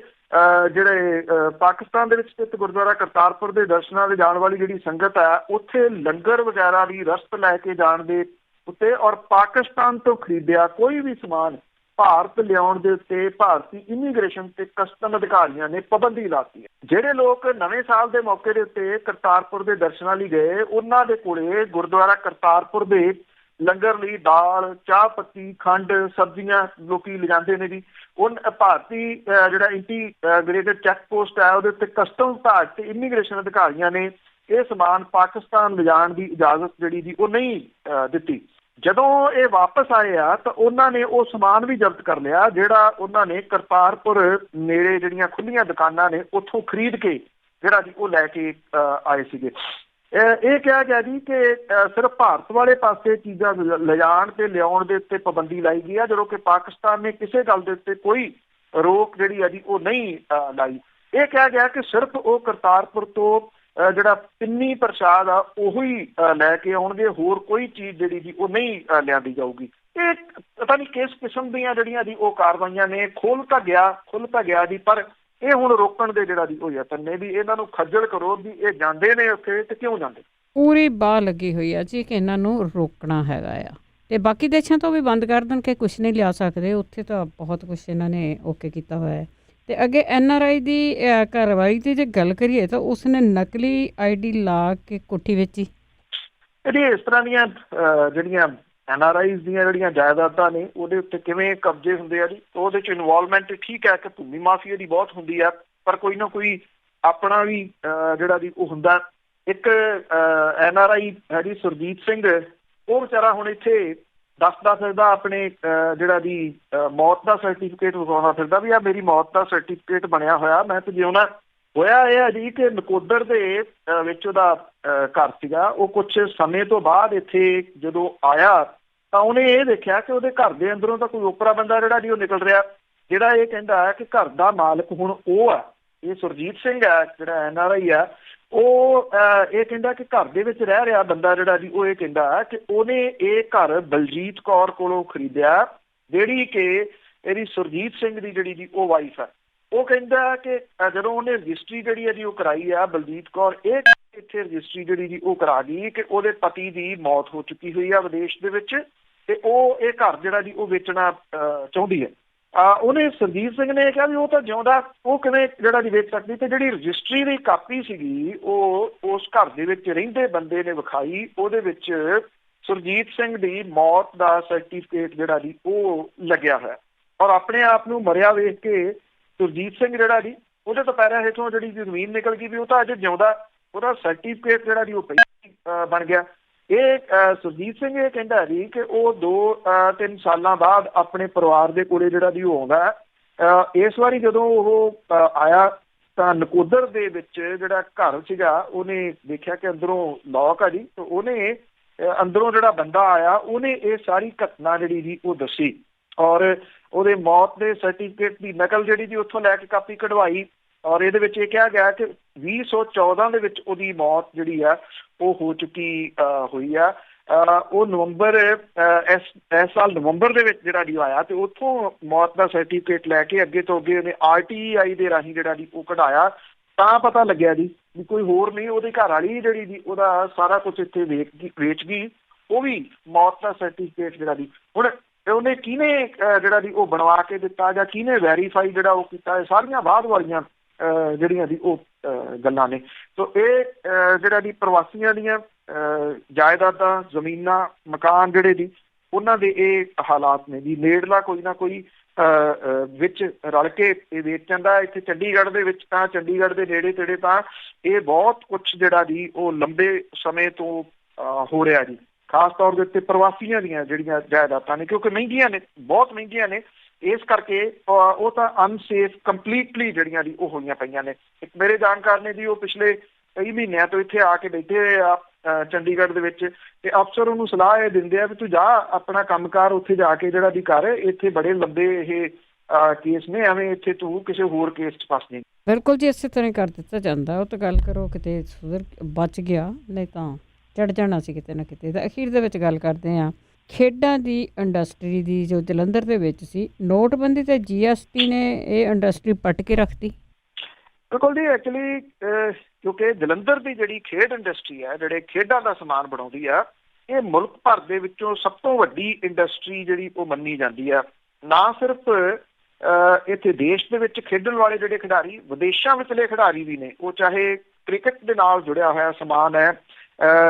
ਜਿਹੜੇ ਪਾਕਿਸਤਾਨ ਦੇ ਵਿੱਚ ਸਥਿਤ ਗੁਰਦੁਆਰਾ ਕਰਤਾਰਪੁਰ ਦੇ ਦਰਸ਼ਨਾਂ ਦੇ ਜਾਣ ਵਾਲੀ ਜਿਹੜੀ ਸੰਗਤ ਹੈ, ਉੱਥੇ ਲੰਗਰ ਵਗੈਰਾ ਦੀ ਰਸਤ ਲੈ ਕੇ ਜਾਣ ਦੇ ਉੱਤੇ ਔਰ ਪਾਕਿਸਤਾਨ ਤੋਂ ਖਰੀਦਿਆ ਕੋਈ ਵੀ ਸਮਾਨ ਭਾਰਤ ਲਿਆਉਣ ਦੇ ਉੱਤੇ ਭਾਰਤੀ ਇਮੀਗ੍ਰੇਸ਼ਨ ਤੇ ਕਸਟਮ ਅਧਿਕਾਰੀਆਂ ਨੇ ਪਾਬੰਦੀ ਲਾਤੀ ਹੈ। ਜਿਹੜੇ ਲੋਕ ਨਵੇਂ ਸਾਲ ਦੇ ਮੌਕੇ ਦੇ ਉੱਤੇ ਕਰਤਾਰਪੁਰ ਦੇ ਦਰਸ਼ਨਾਂ ਲਈ ਗਏ, ਉਹਨਾਂ ਦੇ ਕੋਲੇ ਗੁਰਦੁਆਰਾ ਕਰਤਾਰਪੁਰ ਦੇ ਲੰਗਰ ਲਈ ਦਾਲ, ਚਾਹ ਪੱਤੀ, ਖੰਡ, ਸਬਜ਼ੀਆਂ ਲੋਕੀ ਲਿਜਾਂਦੇ ਨੇ ਜੀ। ਉਹ ਭਾਰਤੀ ਜਿਹੜਾ ਇੰਟੀਗ੍ਰੇਟਡ ਚੈੱਕ ਪੋਸਟ ਹੈ ਉਹਦੇ ਉੱਤੇ ਕਸਟਮ ਵਿਭਾਗ ਤੇ ਇਮੀਗ੍ਰੇਸ਼ਨ ਅਧਿਕਾਰੀਆਂ ਨੇ ਇਹ ਸਮਾਨ ਪਾਕਿਸਤਾਨ ਲਿਜਾਣ ਦੀ ਇਜਾਜ਼ਤ ਜਿਹੜੀ ਜੀ ਉਹ ਨਹੀਂ ਦਿੱਤੀ। ਜਦੋਂ ਇਹ ਵਾਪਸ ਆਏ ਆ ਤਾਂ ਉਹਨਾਂ ਨੇ ਉਹ ਸਮਾਨ ਵੀ ਜ਼ਬਤ ਕਰ ਲਿਆ ਜਿਹੜਾ ਉਹਨਾਂ ਨੇ ਕਰਤਾਰਪੁਰ ਨੇੜੇ ਜਿਹੜੀਆਂ ਖੁੱਲੀਆਂ ਦੁਕਾਨਾਂ ਨੇ ਉੱਥੋਂ ਖਰੀਦ ਕੇ ਜਿਹੜਾ ਜੀ ਉਹ ਲੈ ਕੇ ਆਏ ਸੀਗੇ। ਇਹ ਕਿਹਾ ਗਿਆ ਜੀ ਕਿ ਸਿਰਫ ਭਾਰਤ ਵਾਲੇ ਪਾਸੇ ਚੀਜ਼ਾਂ ਲਿਜਾਣ ਤੇ ਲਿਆਉਣ ਦੇ ਉੱਤੇ ਪਾਬੰਦੀ ਲਾਈ ਗਈ ਆ, ਜਦੋਂ ਕਿ ਪਾਕਿਸਤਾਨ ਨੇ ਕਿਸੇ ਗੱਲ ਦੇ ਉੱਤੇ ਕੋਈ ਰੋਕ ਜਿਹੜੀ ਆ ਜੀ ਉਹ ਨਹੀਂ ਲਾਈ। ਇਹ ਕਿਹਾ ਗਿਆ ਕਿ ਸਿਰਫ ਉਹ ਕਰਤਾਰਪੁਰ ਤੋਂ ਜਿਹੜਾ ਪਿੰਨੀ ਪ੍ਰਸ਼ਾਦ ਆ ਉਹੀ ਲੈ ਕੇ ਆਉਣਗੇ, ਹੋਰ ਕੋਈ ਚੀਜ਼ ਜਿਹੜੀ ਜੀ ਉਹ ਨਹੀਂ ਲਿਆਂਦੀ ਜਾਊਗੀ। ਇਹ ਪਤਾ ਨਹੀਂ ਕਿਸ ਕਿਸਮ ਦੀਆਂ ਜਿਹੜੀਆਂ ਜੀ ਉਹ ਕਾਰਵਾਈਆਂ ਨੇ। ਖੁੱਲ ਤਾਂ ਗਿਆ ਜੀ, ਪਰ ਇਹ ਹੁਣ ਰੋਕਣ ਦੇ ਜਿਹੜਾ ਜੀ ਉਹ ਯਤਨ ਨੇ ਵੀ ਇਹਨਾਂ ਨੂੰ ਖੱਜਲ ਕਰੋ ਵੀ ਇਹ ਜਾਂਦੇ ਨੇ ਉੱਥੇ ਤੇ ਕਿਉਂ ਜਾਂਦੇ। ਪੂਰੀ ਬਾਹ ਲੱਗੀ ਹੋਈ ਆ ਜੀ ਕਿ ਇਹਨਾਂ ਨੂੰ ਰੋਕਣਾ ਹੈਗਾ ਆ, ਤੇ ਬਾਕੀ ਦੇਸ਼ਾਂ ਤੋਂ ਵੀ ਬੰਦ ਕਰ ਦੇਣ ਕਿ ਕੁਛ ਨਹੀਂ ਲਿਆ ਸਕਦੇ, ਉੱਥੇ ਤਾਂ ਬਹੁਤ ਕੁਛ ਇਹਨਾਂ ਨੇ ਓਕੇ ਕੀਤਾ ਹੋਇਆ ਹੈ। ਤੇ ਅੱਗੇ NRI ਦੀ ਕਾਰਵਾਈ ਦੀ ਜੇ ਗੱਲ ਕਰੀਏ ਤਾਂ ਉਸਨੇ ਨਕਲੀ ID ਲਾ ਕੇ ਕੋਠੀ ਵੇਚੀ। ਇਹਦੀ ਇਸ ਤਰ੍ਹਾਂ ਦੀਆਂ ਜਿਹੜੀਆਂ NRIs ਦੀਆਂ ਜਿਹੜੀਆਂ ਜਾਇਦਾਦਾਂ ਨੇ ਉਹਦੇ ਉੱਤੇ ਕਿਵੇਂ ਕਬਜ਼ੇ ਹੁੰਦੇ ਆ ਜੀ, ਉਹਦੇ 'ਚ ਇਨਵੋਲਵਮੈਂਟ ਠੀਕ ਹੈ ਕਿ ਭੂਮੀ ਮਾਫੀਆ ਦੀ ਬਹੁਤ ਹੁੰਦੀ ਆ, ਪਰ ਕੋਈ ਨਾ ਕੋਈ ਆਪਣਾ ਵੀ ਜਿਹੜਾ ਜੀ ਉਹ ਹੁੰਦਾ। ਇੱਕ NRI ਹੈ ਜੀ ਸੁਰਜੀਤ ਸਿੰਘ, ਉਹ ਵਿਚਾਰਾ ਹੁਣ ਇੱਥੇ ਦੱਸਦਾ ਫਿਰਦਾ ਆਪਣੇ ਜਿਹੜਾ ਦੀ ਮੌਤ ਦਾ ਸਰਟੀਫਿਕੇਟ ਵਿਖਾਉਂਦਾ ਫਿਰਦਾ ਵੀ ਆ ਮੇਰੀ ਮੌਤ ਦਾ ਸਰਟੀਫਿਕੇਟ ਬਣਿਆ ਹੋਇਆ, ਮੈਂ ਤੇ ਜਿਉਣਾ। ਹੋਇਆ ਇਹ ਹੈ ਜੀ ਕਿ ਨਕੋਦਰ ਦੇ ਵਿੱਚ ਉਹਦਾ ਘਰ ਸੀਗਾ। ਉਹ ਕੁਛ ਸਮੇਂ ਤੋਂ ਬਾਅਦ ਇੱਥੇ ਜਦੋਂ ਆਇਆ ਤਾਂ ਉਹਨੇ ਇਹ ਦੇਖਿਆ ਕਿ ਉਹਦੇ ਘਰ ਦੇ ਅੰਦਰੋਂ ਤਾਂ ਕੋਈ ਓਪਰਾ ਬੰਦਾ ਜਿਹੜਾ ਜੀ ਉਹ ਨਿਕਲ ਰਿਹਾ, ਜਿਹੜਾ ਇਹ ਕਹਿੰਦਾ ਕਿ ਘਰ ਦਾ ਮਾਲਕ ਹੁਣ ਉਹ ਆ। ਇਹ ਸੁਰਜੀਤ ਸਿੰਘ ਹੈ ਜਿਹੜਾ NRI ਆ, ਉਹ ਇਹ ਕਹਿੰਦਾ ਕਿ ਘਰ ਦੇ ਵਿੱਚ ਰਹਿ ਰਿਹਾ ਬੰਦਾ ਜਿਹੜਾ ਜੀ ਉਹ ਇਹ ਕਹਿੰਦਾ ਕਿ ਉਹਨੇ ਇਹ ਘਰ ਬਲਜੀਤ ਕੌਰ ਕੋਲੋਂ ਖਰੀਦਿਆ, ਜਿਹੜੀ ਕਿ ਇਹਦੀ ਸੁਰਜੀਤ ਸਿੰਘ ਦੀ ਜਿਹੜੀ ਜੀ ਉਹ ਵਾਈਫ ਹੈ। ਉਹ ਕਹਿੰਦਾ ਕਿ ਜਦੋਂ ਉਹਨੇ ਰਜਿਸਟਰੀ ਜਿਹੜੀ ਹੈ ਜੀ ਉਹ ਕਰਾਈ ਆ ਬਲਜੀਤ ਕੌਰ, ਇਹ ਇੱਥੇ ਰਜਿਸਟਰੀ ਜਿਹੜੀ ਜੀ ਉਹ ਕਰਾ ਗਈ ਕਿ ਉਹਦੇ ਪਤੀ ਦੀ ਮੌਤ ਹੋ ਚੁੱਕੀ ਹੋਈ ਆ ਵਿਦੇਸ਼ ਦੇ ਵਿੱਚ, ਤੇ ਉਹ ਇਹ ਘਰ ਜਿਹੜਾ ਜੀ ਉਹ ਵੇਚਣਾ ਚਾਹੁੰਦੀ ਹੈ। ਉਹਨੇ ਸੁਰਜੀਤ ਸਿੰਘ ਨੇ ਕਿਹਾ ਵੀ ਉਹ ਤਾਂ ਜਿਉਂਦਾ, ਉਹ ਕਿਵੇਂ ਜਿਹੜਾ ਜੀ ਵੇਚ ਸਕਦੀ। ਤੇ ਜਿਹੜੀ ਰਜਿਸਟਰੀ ਦੀ ਕਾਪੀ ਸੀਗੀ ਉਹ ਉਸ ਘਰ ਦੇ ਵਿੱਚ ਰਹਿੰਦੇ ਬੰਦੇ ਨੇ ਵਿਖਾਈ, ਉਹਦੇ ਵਿੱਚ ਸੁਰਜੀਤ ਸਿੰਘ ਦੀ ਮੌਤ ਦਾ ਸਰਟੀਫਿਕੇਟ ਜਿਹੜਾ ਜੀ ਉਹ ਲੱਗਿਆ ਹੋਇਆ। ਔਰ ਆਪਣੇ ਆਪ ਨੂੰ ਮਰਿਆ ਵੇਖ ਕੇ ਸੁਰਜੀਤ ਸਿੰਘ ਜਿਹੜਾ ਜੀ ਉਹਦੇ ਤੋਂ ਪੈਰਾਂ ਹੇਠੋਂ ਜਿਹੜੀ ਜ਼ਮੀਨ ਨਿਕਲ ਗਈ ਵੀ ਉਹ ਤਾਂ ਅਜੇ ਜਿਉਂਦਾ, ਉਹਦਾ ਸਰਟੀਫਿਕੇਟ ਜਿਹੜਾ ਜੀ ਉਹ ਪਹਿਲਾਂ ਬਣ ਗਿਆ। ਇਹ ਸੁਰਜੀਤ ਸਿੰਘ ਇਹ ਕਹਿੰਦਾ ਜੀ ਕਿ ਉਹ 2-3 ਸਾਲਾਂ ਬਾਅਦ ਆਪਣੇ ਪਰਿਵਾਰ ਦੇ ਕੋਲੇ ਜਿਹੜਾ ਜੀ ਉਹ ਆਉਂਦਾ। ਇਸ ਵਾਰੀ ਜਦੋਂ ਉਹ ਆਇਆ ਤਾਂ ਨਕੋਦਰ ਦੇ ਵਿੱਚ ਜਿਹੜਾ ਘਰ ਸੀਗਾ ਉਹਨੇ ਦੇਖਿਆ ਕਿ ਅੰਦਰੋਂ ਲੌਕ ਆ ਜੀ, ਤੇ ਉਹਨੇ ਅੰਦਰੋਂ ਜਿਹੜਾ ਬੰਦਾ ਆਇਆ ਉਹਨੇ ਇਹ ਸਾਰੀ ਘਟਨਾ ਜਿਹੜੀ ਜੀ ਉਹ ਦੱਸੀ, ਔਰ ਉਹਦੇ ਮੌਤ ਦੇ ਸਰਟੀਫਿਕੇਟ ਦੀ ਨਕਲ ਜਿਹੜੀ ਜੀ ਉੱਥੋਂ ਲੈ ਕੇ ਕਾਪੀ ਕਢਵਾਈ। ਔਰ ਇਹਦੇ ਵਿੱਚ ਇਹ ਕਿਹਾ ਗਿਆ ਕਿ 2014 ਦੇ ਵਿੱਚ ਉਹਦੀ ਮੌਤ ਜਿਹੜੀ ਆ ਉਹ ਹੋ ਚੁੱਕੀ ਹੋਈ ਆ। ਉਹ ਨਵੰਬਰ ਇਸ ਸਾਲ ਨਵੰਬਰ ਦੇ ਵਿੱਚ ਜਿਹੜਾ ਜੀ ਆਇਆ ਤੇ ਉੱਥੋਂ ਮੌਤ ਦਾ ਸਰਟੀਫਿਕੇਟ ਲੈ ਕੇ ਅੱਗੇ ਤੋਂ ਅੱਗੇ ਉਹਨੇ RTI ਦੇ ਰਾਹੀਂ ਜਿਹੜਾ ਜੀ ਉਹ ਕਢਾਇਆ। ਤਾਂ ਪਤਾ ਲੱਗਿਆ ਜੀ ਵੀ ਕੋਈ ਹੋਰ ਨਹੀਂ, ਉਹਦੀ ਘਰ ਵਾਲੀ ਜਿਹੜੀ ਜੀ ਉਹਦਾ ਸਾਰਾ ਕੁਛ ਇੱਥੇ ਵੇਚ ਗਈ, ਉਹ ਵੀ ਮੌਤ ਦਾ ਸਰਟੀਫਿਕੇਟ ਜਿਹੜਾ ਜੀ। ਹੁਣ ਉਹਨੇ ਕਿਹਨੇ ਜਿਹੜਾ ਜੀ ਉਹ ਬਣਵਾ ਕੇ ਦਿੱਤਾ ਜਾਂ ਕਿਹਨੇ ਵੈਰੀਫਾਈ ਜਿਹੜਾ ਉਹ ਕੀਤਾ, ਇਹ ਸਾਰੀਆਂ ਬਾਅਦ ਵਾਲੀਆਂ ਜਿਹੜੀਆਂ ਜੀ ਉਹ ਗੱਲਾਂ ਨੇ। ਸੋ ਇਹ ਜਿਹੜਾ ਜੀ ਪ੍ਰਵਾਸੀਆਂ ਦੀਆਂ ਜਾਇਦਾਦਾਂ, ਜ਼ਮੀਨਾਂ, ਮਕਾਨ ਜਿਹੜੇ ਜੀ ਉਹਨਾਂ ਦੇ ਇਹ ਹਾਲਾਤ ਨੇ ਜੀ। ਨੇੜਲਾ ਕੋਈ ਨਾ ਕੋਈ ਵਿੱਚ ਰਲ ਕੇ ਇਹ ਵੇਚ ਜਾਂਦਾ। ਇੱਥੇ ਚੰਡੀਗੜ੍ਹ ਦੇ ਵਿੱਚ ਤਾਂ ਚੰਡੀਗੜ੍ਹ ਦੇ ਨੇੜੇ ਤੇੜੇ ਤਾਂ ਇਹ ਬਹੁਤ ਕੁਛ ਜਿਹੜਾ ਜੀ ਉਹ ਲੰਬੇ ਸਮੇਂ ਤੋਂ ਹੋ ਰਿਹਾ ਜੀ, ਖਾਸ ਤੌਰ ਦੇ ਉੱਤੇ ਪ੍ਰਵਾਸੀਆਂ ਦੀਆਂ ਜਿਹੜੀਆਂ ਜਾਇਦਾਦਾਂ ਨੇ, ਕਿਉਂਕਿ ਮਹਿੰਗੀਆਂ ਨੇ, ਬਹੁਤ ਮਹਿੰਗੀਆਂ ਨੇ। ਇਸ ਕਰਕੇ ਉਹ ਤਾਂ ਅਨਸੇਫ ਕੰਪਲੀਟਲੀ ਜਿਹੜੀਆਂ ਜੀ ਉਹ ਹੋਈਆਂ ਪਈਆਂ ਨੇ। ਇੱਕ ਮੇਰੇ ਜਾਣਕਾਰ ਨੇ ਜੀ, ਉਹ ਪਿਛਲੇ ਕਈ ਮਹੀਨਿਆਂ ਤੋਂ ਇੱਥੇ ਆ ਕੇ ਬੈਠੇ ਹੋਏ ਆ ਚੰਡੀਗੜ੍ਹ ਦੇ ਵਿੱਚ, ਤੇ ਅਫਸਰ ਉਹਨੂੰ ਸਲਾਹ ਇਹ ਦਿੰਦੇ ਆ ਵੀ ਤੂੰ ਜਾ ਆਪਣਾ ਕੰਮਕਾਰ ਉੱਥੇ ਜਾ ਕੇ ਜਿਹੜਾ ਦੀ ਕਰ, ਇੱਥੇ ਬੜੇ ਲੰਬੇ ਇਹ ਕੇਸ ਨੇ, ਐਵੇਂ ਇੱਥੇ ਤੂੰ ਕਿਸੇ ਹੋਰ ਕੇਸ 'ਚ ਫਸ ਜਾਏਗੀ। ਬਿਲਕੁਲ ਜੀ, ਇਸੇ ਤਰ੍ਹਾਂ ਹੀ ਕਰ ਦਿੱਤਾ ਜਾਂਦਾ। ਉਹ ਤਾਂ ਗੱਲ ਕਰੋ ਕਿਤੇ ਸੁਧਰ ਬਚ ਗਿਆ, ਨਹੀਂ ਤਾਂ ਚੜ ਜਾਣਾ ਸੀ ਕਿਤੇ ਨਾ ਕਿਤੇ। ਤਾਂ ਅਖੀਰ ਦੇ ਵਿੱਚ ਗੱਲ ਕਰਦੇ ਹਾਂ ਖੇਡਾਂ ਦੀ ਇੰਡਸਟਰੀ ਦੀ, ਜੋ ਜਲੰਧਰ ਦੇ ਵਿੱਚ ਸੀ। ਨੋਟਬੰਦੀ ਤੇ GST ਨੇ ਇਹ ਇੰਡਸਟਰੀ ਪੱਟ ਕੇ ਰੱਖਤੀ। ਬਿਲਕੁਲ ਜੀ, ਐਕਚੁਅਲੀ ਕਿਉਂਕਿ ਜਲੰਧਰ ਦੀ ਜਿਹੜੀ ਖੇਡ ਇੰਡਸਟਰੀ ਹੈ, ਜਿਹੜੇ ਖੇਡਾਂ ਦਾ ਸਮਾਨ ਬਣਾਉਂਦੀ ਆ, ਇਹ ਮੁਲਕ ਭਰ ਦੇ ਵਿੱਚੋਂ ਸਭ ਤੋਂ ਵੱਡੀ ਇੰਡਸਟਰੀ ਜਿਹੜੀ ਉਹ ਮੰਨੀ ਜਾਂਦੀ ਆ। ਨਾ ਸਿਰਫ ਇੱਥੇ ਦੇਸ਼ ਦੇ ਵਿੱਚ ਖੇਡਣ ਵਾਲੇ ਜਿਹੜੇ ਖਿਡਾਰੀ, ਵਿਦੇਸ਼ਾਂ ਵਿਚਲੇ ਖਿਡਾਰੀ ਵੀ ਨੇ, ਉਹ ਚਾਹੇ ਕ੍ਰਿਕਟ ਦੇ ਨਾਲ ਜੁੜਿਆ ਹੋਇਆ ਸਮਾਨ ਹੈ,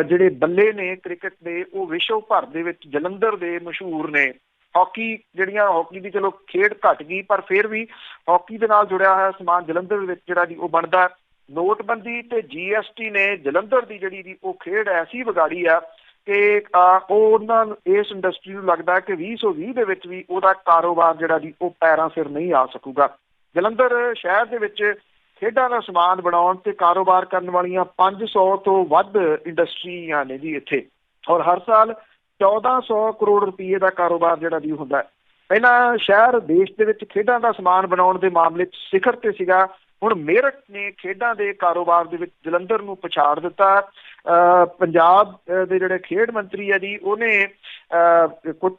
ਜਿਹੜੇ ਬੱਲੇ ਨੇ ਕ੍ਰਿਕਟ ਦੇ, ਉਹ ਵਿਸ਼ਵ ਭਰ ਦੇ ਵਿੱਚ ਜਲੰਧਰ ਦੇ ਮਸ਼ਹੂਰ ਨੇ। ਹਾਕੀ ਹਾਕੀ ਦੀ ਚਲੋ ਖੇਡ ਘੱਟ ਗਈ, ਪਰ ਫਿਰ ਵੀ ਹਾਕੀ ਦੇ ਨਾਲ ਜੁੜਿਆ ਹੋਇਆ ਸਮਾਨ ਜਲੰਧਰ ਵਿੱਚ ਜਿਹੜਾ ਜੀ ਉਹ ਬਣਦਾ। ਨੋਟਬੰਦੀ ਤੇ GST ਨੇ ਜਲੰਧਰ ਦੀ ਜਿਹੜੀ ਦੀ ਉਹ ਖੇਡ ਐਸੀ ਵਿਗਾੜੀ ਆ ਕਿ ਉਹਨਾਂ ਇਸ ਇੰਡਸਟਰੀ ਨੂੰ ਲੱਗਦਾ ਕਿ 2020 ਦੇ ਵਿੱਚ ਵੀ ਉਹਦਾ ਕਾਰੋਬਾਰ ਜਿਹੜਾ ਜੀ ਉਹ ਪੈਰਾਂ ਸਿਰ ਨਹੀਂ ਆ ਸਕੂਗਾ। ਜਲੰਧਰ ਸ਼ਹਿਰ ਦੇ ਵਿੱਚ ਖੇਡਾਂ ਦਾ ਸਮਾਨ ਬਣਾਉਣ ਤੇ ਕਾਰੋਬਾਰ ਕਰਨ ਵਾਲੀਆਂ 500 ਤੋਂ ਵੱਧ ਇੰਡਸਟਰੀਆਂ ਨੇ ਜੀ ਇੱਥੇ, ਔਰ ਹਰ ਸਾਲ 1400 ਕਰੋੜ ਰੁਪਏ ਦਾ ਕਾਰੋਬਾਰ ਜਿਹੜਾ ਵੀ ਹੁੰਦਾ। ਪਹਿਲਾਂ ਸ਼ਹਿਰ ਦੇਸ਼ ਦੇ ਵਿੱਚ ਖੇਡਾਂ ਦਾ ਸਮਾਨ ਬਣਾਉਣ ਦੇ ਮਾਮਲੇ 'ਚ ਸਿਖਰ ਤੇ ਸੀਗਾ, ਹੁਣ ਮੇਰਠ ਨੇ ਖੇਡਾਂ ਦੇ ਕਾਰੋਬਾਰ ਦੇ ਵਿੱਚ ਜਲੰਧਰ ਨੂੰ ਪਛਾੜ ਦਿੱਤਾ। ਪੰਜਾਬ ਦੇ ਜਿਹੜੇ ਖੇਡ ਮੰਤਰੀ ਆ ਜੀ, ਉਹਨੇ ਕੁਝ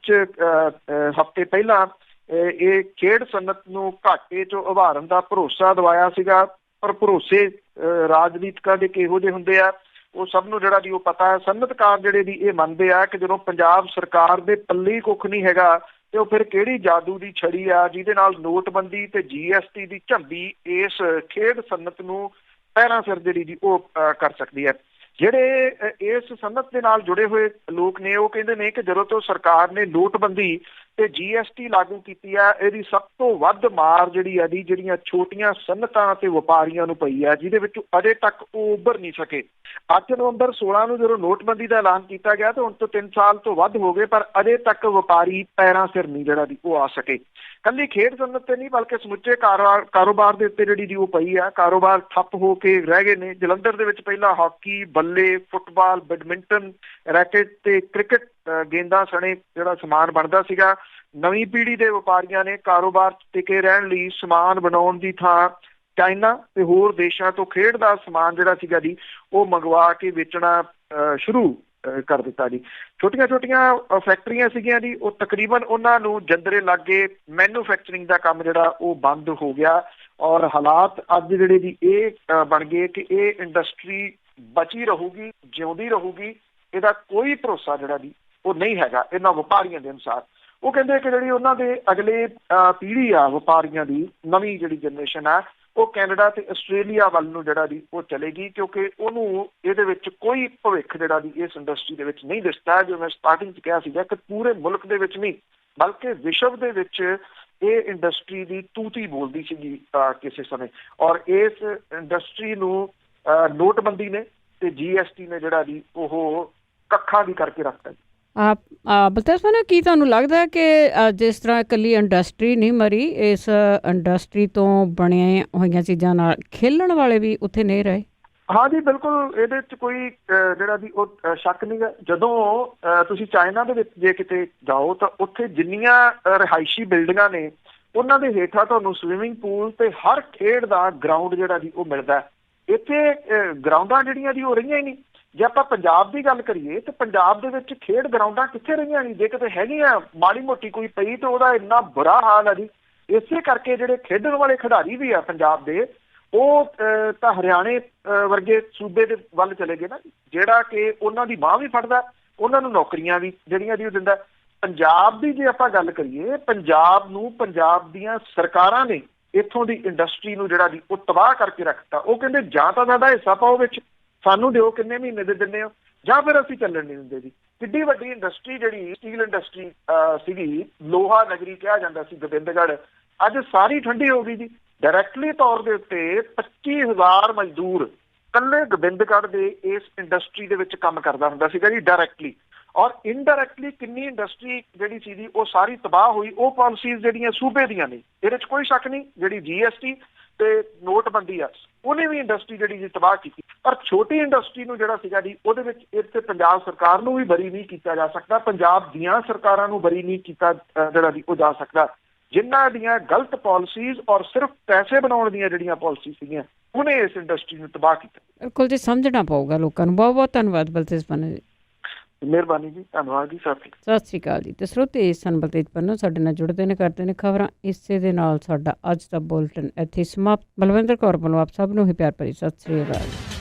ਹਫ਼ਤੇ ਪਹਿਲਾਂ ਇਹ ਖੇਡ ਸਨਅਤ ਨੂੰ ਘਾਟੇ 'ਚੋਂ ਉਭਾਰਨ ਦਾ ਭਰੋਸਾ ਦਵਾਇਆ ਸੀਗਾ, ਪਰ ਭਰੋਸੇ ਰਾਜਨੀਤਿਕਾਂ ਦੇ ਕਿਹੋ ਜਿਹੇ ਹੁੰਦੇ ਆ ਉਹ ਸਭ ਨੂੰ ਜਿਹੜਾ ਜੀ ਉਹ ਪਤਾ ਹੈ। ਸਨਅਤਕਾਰ ਜਿਹੜੇ ਦੀ ਇਹ ਮੰਨਦੇ ਆ ਕਿ ਜਦੋਂ ਪੰਜਾਬ ਸਰਕਾਰ ਦੇ ਪੱਲੇ ਕੁੱਖ ਨਹੀਂ ਹੈਗਾ ਤੇ ਉਹ ਫਿਰ ਕਿਹੜੀ ਜਾਦੂ ਦੀ ਛੜੀ ਆ ਜਿਹਦੇ ਨਾਲ ਨੋਟਬੰਦੀ ਤੇ GST ਦੀ ਝੰਡੀ ਇਸ ਖੇਡ ਸਨਅਤ ਨੂੰ ਪੈਰਾਂ ਸਿਰ ਜਿਹੜੀ ਜੀ ਉਹ ਕਰ ਸਕਦੀ ਹੈ। ਜਿਹੜੇ ਇਸ ਸਨਅਤ ਦੇ ਨਾਲ ਜੁੜੇ ਹੋਏ ਲੋਕ ਨੇ ਉਹ ਕਹਿੰਦੇ ਨੇ ਕਿ ਜਦੋਂ ਤੋਂ ਸਰਕਾਰ ਨੇ ਨੋਟਬੰਦੀ ਤੇ GST ਲਾਗੂ ਕੀਤੀ ਆ, ਇਹਦੀ ਸਭ ਤੋਂ ਵੱਧ ਮਾਰ ਜਿਹੜੀ ਆ ਦੀ ਜਿਹੜੀਆਂ ਛੋਟੀਆਂ ਸਨਅਤਾਂ ਤੇ ਵਪਾਰੀਆਂ ਨੂੰ ਪਈ ਆ, ਜਿਹਦੇ ਵਿੱਚ ਅਜੇ ਤੱਕ ਉਹ ਉੱਭਰ ਨਹੀਂ ਸਕੇ। 8 ਨਵੰਬਰ 16 ਨੂੰ ਜਦੋਂ ਨੋਟਬੰਦੀ ਦਾ ਐਲਾਨ ਕੀਤਾ ਗਿਆ ਤੇ ਹੁਣ ਤੋਂ 3 ਸਾਲ ਤੋਂ ਵੱਧ ਹੋ ਗਏ, ਪਰ ਅਜੇ ਤੱਕ ਵਪਾਰੀ ਪੈਰਾਂ ਸਿਰ ਨਹੀਂ ਜਿਹੜਾ ਦੀ ਉਹ ਆ ਸਕੇ। ਕੱਲੀ ਖੇਡ ਸਨਅਤ ਤੇ ਨਹੀਂ ਬਲਕਿ ਸਮੁੱਚੇ ਕਾਰੋਬਾਰ ਦੇ ਉੱਤੇ ਜਿਹੜੀ ਦੀ ਉਹ ਪਈ ਆ, ਕਾਰੋਬਾਰ ਠੱਪ ਹੋ ਕੇ ਰਹਿ ਗਏ ਨੇ। ਜਲੰਧਰ ਦੇ ਵਿੱਚ ਪਹਿਲਾਂ ਹਾਕੀ, ਬੱਲੇ, ਫੁੱਟਬਾਲ, ਬੈਡਮਿੰਟਨ, ਰੈਕਟ ਤੇ ਕ੍ਰਿਕਟ ਗੇਂਦਾਂ ਸਣੇ ਜਿਹੜਾ ਸਮਾਨ ਬਣਦਾ ਸੀਗਾ। ਨਵੀਂ ਪੀੜ੍ਹੀ ਦੇ ਵਪਾਰੀਆਂ ਨੇ ਕਾਰੋਬਾਰ ਟਿਕੇ ਰਹਿਣ ਲਈ ਸਮਾਨ ਬਣਾਉਣ ਦੀ ਥਾਂ ਚਾਈਨਾ ਤੇ ਹੋਰ ਦੇਸ਼ਾਂ ਤੋਂ ਖੇਡ ਦਾ ਸਮਾਨ ਜਿਹੜਾ ਸੀਗਾ ਜੀ ਉਹ ਮੰਗਵਾ ਕੇ ਵੇਚਣਾ ਸ਼ੁਰੂ ਕਰ ਦਿੱਤਾ ਜੀ। ਛੋਟੀਆਂ ਫੈਕਟਰੀਆਂ ਸੀਗੀਆਂ ਜੀ, ਉਹ ਤਕਰੀਬਨ ਉਹਨਾਂ ਨੂੰ ਜੰਦਰੇ ਲੱਗ ਗਏ। ਮੈਨੂਫੈਕਚਰਿੰਗ ਦਾ ਕੰਮ ਜਿਹੜਾ ਉਹ ਬੰਦ ਹੋ ਗਿਆ, ਔਰ ਹਾਲਾਤ ਅੱਜ ਜਿਹੜੇ ਜੀ ਇਹ ਬਣ ਗਏ ਕਿ ਇਹ ਇੰਡਸਟਰੀ ਬਚੀ ਰਹੂਗੀ, ਜਿਉਂਦੀ ਰਹੂਗੀ, ਇਹਦਾ ਕੋਈ ਭਰੋਸਾ ਜਿਹੜਾ ਜੀ ਉਹ ਨਹੀਂ ਹੈਗਾ ਇਹਨਾਂ ਵਪਾਰੀਆਂ ਦੇ ਅਨੁਸਾਰ। ਉਹ ਕਹਿੰਦੇ ਕਿ ਜਿਹੜੀ ਉਹਨਾਂ ਦੇ ਅਗਲੇ ਪੀੜ੍ਹੀ ਆ ਵਪਾਰੀਆਂ ਦੀ, ਨਵੀਂ ਜਿਹੜੀ ਜਨਰੇਸ਼ਨ ਆ, ਉਹ ਕੈਨੇਡਾ ਤੇ ਆਸਟ੍ਰੇਲੀਆ ਵੱਲ ਨੂੰ ਜਿਹੜਾ ਦੀ ਉਹ ਚਲੇਗੀ, ਕਿਉਂਕਿ ਉਹਨੂੰ ਇਹਦੇ ਵਿੱਚ ਕੋਈ ਭਵਿੱਖ ਜਿਹੜਾ ਦੀ ਇਸ ਇੰਡਸਟਰੀ ਦੇ ਵਿੱਚ ਨਹੀਂ ਦਿਸਦਾ। ਜੋ ਮੈਂ ਸਟਾਰਟਿੰਗ 'ਚ ਕਿਹਾ ਸੀਗਾ ਕਿ ਪੂਰੇ ਮੁਲਕ ਦੇ ਵਿੱਚ ਨਹੀਂ ਬਲਕਿ ਵਿਸ਼ਵ ਦੇ ਵਿੱਚ ਇਹ ਇੰਡਸਟਰੀ ਦੀ ਤੂਤੀ ਬੋਲਦੀ ਸੀਗੀ ਕਿਸੇ ਸਮੇਂ, ਔਰ ਇਸ ਇੰਡਸਟਰੀ ਨੂੰ ਨੋਟਬੰਦੀ ਨੇ ਤੇ GST ਨੇ ਜਿਹੜਾ ਦੀ ਉਹ ਕੱਖਾਂ ਦੀ ਕਰਕੇ ਰੱਖਤਾ। ਬਲਤੇਜ ਸਾਹਿਬ, ਕੀ ਤੁਹਾਨੂੰ ਲੱਗਦਾ ਕਿ ਜਿਸ ਤਰ੍ਹਾਂ ਇਕੱਲੀ ਇੰਡਸਟਰੀ ਨਹੀਂ ਮਰੀ, ਇਸ ਇੰਡਸਟਰੀ ਤੋਂ ਬਣੀਆਂ ਹੋਈਆਂ ਚੀਜ਼ਾਂ ਨਾਲ ਖੇਲਣ ਵਾਲੇ ਵੀ ਉੱਥੇ ਨਹੀਂ ਰਹੇ? ਹਾਂ ਜੀ, ਬਿਲਕੁਲ, ਇਹਦੇ 'ਚ ਕੋਈ ਜਿਹੜਾ ਦੀ ਉਹ ਸ਼ੱਕ ਨਹੀਂ ਗਾ। ਜਦੋਂ ਤੁਸੀਂ ਚਾਈਨਾ ਦੇ ਵਿੱਚ ਜੇ ਕਿਤੇ ਜਾਓ ਤਾਂ ਉੱਥੇ ਜਿੰਨੀਆਂ ਰਿਹਾਇਸ਼ੀ ਬਿਲਡਿੰਗਾਂ ਨੇ ਉਹਨਾਂ ਦੇ ਹੇਠਾਂ ਤੁਹਾਨੂੰ ਸਵਿਮਿੰਗ ਪੂਲ ਤੇ ਹਰ ਖੇਡ ਦਾ ਗਰਾਊਂਡ ਜਿਹੜਾ ਜੀ ਉਹ ਮਿਲਦਾ। ਇੱਥੇ ਗਰਾਊਂਡਾਂ ਜਿਹੜੀਆਂ ਜੀ ਉਹ ਰਹੀਆਂ ਹੀ ਨਹੀਂ। ਜੇ ਆਪਾਂ ਪੰਜਾਬ ਦੀ ਗੱਲ ਕਰੀਏ ਤਾਂ ਪੰਜਾਬ ਦੇ ਵਿੱਚ ਖੇਡ ਗਰਾਊਂਡਾਂ ਕਿੱਥੇ ਰਹੀਆਂ ਨਹੀਂ, ਜੇ ਕਿਤੇ ਹੈਗੀਆਂ ਮਾੜੀ ਮੋਟੀ ਕੋਈ ਪਈ ਤਾਂ ਉਹਦਾ ਇੰਨਾ ਬੁਰਾ ਹਾਲ ਹੈ ਜੀ। ਇਸੇ ਕਰਕੇ ਜਿਹੜੇ ਖੇਡਣ ਵਾਲੇ ਖਿਡਾਰੀ ਵੀ ਆ ਪੰਜਾਬ ਦੇ, ਉਹ ਤਾਂ ਹਰਿਆਣੇ ਵਰਗੇ ਸੂਬੇ ਦੇ ਵੱਲ ਚਲੇ ਗਏ ਨਾ, ਜਿਹੜਾ ਕਿ ਉਹਨਾਂ ਦੀ ਬਾਂਹ ਵੀ ਫੜਦਾ, ਉਹਨਾਂ ਨੂੰ ਨੌਕਰੀਆਂ ਵੀ ਜਿਹੜੀਆਂ ਦੀ ਉਹ ਦਿੰਦਾ। ਪੰਜਾਬ ਦੀ ਜੇ ਆਪਾਂ ਗੱਲ ਕਰੀਏ, ਪੰਜਾਬ ਨੂੰ ਪੰਜਾਬ ਦੀਆਂ ਸਰਕਾਰਾਂ ਨੇ ਇੱਥੋਂ ਦੀ ਇੰਡਸਟਰੀ ਨੂੰ ਜਿਹੜਾ ਦੀ ਉਹ ਤਬਾਹ ਕਰਕੇ ਰੱਖਤਾ। ਉਹ ਕਹਿੰਦੇ ਜਾਂ ਤਾਂ ਸਾਡਾ ਹਿੱਸਾ ਪਾਓ ਵਿੱਚ, ਸਾਨੂੰ ਦਿਓ, ਕਿੰਨੇ ਮਹੀਨੇ ਦੇ ਦਿੰਦੇ ਹੋ, ਜਾਂ ਫਿਰ ਅਸੀਂ ਚੱਲਣ ਨਹੀਂ ਦਿੰਦੇ ਜੀ। ਕਿੱਡੀ ਵੱਡੀ ਇੰਡਸਟਰੀ ਜਿਹੜੀ ਸਟੀਲ ਇੰਡਸਟਰੀ ਸੀਗੀ, ਲੋਹਾ ਨਗਰੀ ਕਿਹਾ ਜਾਂਦਾ ਸੀ ਗੋਬਿੰਦਗੜ੍ਹ, ਅੱਜ ਸਾਰੀ ਠੰਡੀ ਹੋ ਗਈ ਜੀ। ਡਾਇਰੈਕਟਲੀ ਤੌਰ ਦੇ ਉੱਤੇ 25,000 ਮਜ਼ਦੂਰ ਇਕੱਲੇ ਗੋਬਿੰਦਗੜ੍ਹ ਦੇ ਇਸ ਇੰਡਸਟਰੀ ਦੇ ਵਿੱਚ ਕੰਮ ਕਰਦਾ ਹੁੰਦਾ ਸੀਗਾ ਜੀ, ਡਾਇਰੈਕਟਲੀ। ਔਰ ਇਨਡਾਇਰੈਕਟਲੀ ਕਿੰਨੀ ਇੰਡਸਟਰੀ ਜਿਹੜੀ ਸੀ ਉਹ ਸਾਰੀ ਤਬਾਹ ਹੋਈ। ਉਹ ਪਾਲਿਸੀਜ਼ ਜਿਹੜੀਆਂ ਸੂਬੇ ਦੀਆਂ ਨੇ, ਇਹਦੇ 'ਚ ਕੋਈ ਸ਼ੱਕ ਨਹੀਂ। ਜਿਹੜੀ GST ਤੇ ਨੋਟਬੰਦੀ ਆ ਉਹਨੇ ਵੀ ਇੰਡਸਟਰੀ ਜਿਹੜੀ ਜੀ ਤਬਾਹ ਕੀਤੀ। ਪਰ ਛੋਟੀ ਇੰਡਸਟਰੀ ਨੂੰ ਜਿਹੜਾ ਸੀਗਾ ਜੀ ਉਹਦੇ ਵਿੱਚ ਇੱਥੇ ਪੰਜਾਬ ਸਰਕਾਰ ਨੂੰ ਵੀ ਬਰੀ ਨਹੀਂ ਕੀਤਾ ਜਾ ਸਕਦਾ, ਪੰਜਾਬ ਦੀਆਂ ਸਰਕਾਰਾਂ ਨੂੰ ਬਰੀ ਨਹੀਂ ਕੀਤਾ ਜਿਹੜਾ ਜੀ ਉਹ ਜਾ ਸਕਦਾ। ਜਿਨ੍ਹਾਂ ਦੀਆਂ ਗਲਤ ਪਾਲਿਸੀਜ਼ ਔਰ ਸਿਰਫ ਪੈਸੇ ਬਣਾਉਣ ਦੀਆਂ ਜਿਹੜੀਆਂ ਪਾਲਿਸੀ ਸੀਗੀਆਂ ਉਹਨੇ ਇਸ ਇੰਡਸਟਰੀ ਨੂੰ ਤਬਾਹ ਕੀਤਾ। ਬਿਲਕੁਲ ਜੀ, ਸਮਝਣਾ ਪਊਗਾ ਲੋਕਾਂ ਨੂੰ। ਬਹੁਤ ਬਹੁਤ ਧੰਨਵਾਦ ਬਲਤੇਜ ਪੰਨੂ ਜੀ। ਮਿਹਰਬਾਨੀ ਜੀ, ਧੰਨਵਾਦ ਜੀ, ਸਤਿ ਸ਼੍ਰੀ ਅਕਾਲ ਜੀ। ਤੇ ਸਰੋਤੇ ਇਸ ਸਨ ਬਲਤੇਜ ਪੰਨੂ ਸਾਡੇ ਨਾਲ ਜੁੜਦੇ ਨੇ, ਕਰਦੇ ਨੇ ਖਬਰਾਂ। ਇਸੇ ਦੇ ਨਾਲ ਸਾਡਾ ਅੱਜ ਦਾ ਬੁਲਟਨ ਇੱਥੇ ਸਮਾਪਤ। ਬਲਵਿੰਦਰ ਕੌਰ ਵੱਲੋਂ ਆਪ ਸਭ ਨੂੰ ਹੀ ਪਿਆਰ ਭਰੀ ਸਤਿ ਸ਼੍ਰੀ ਅਕਾਲ।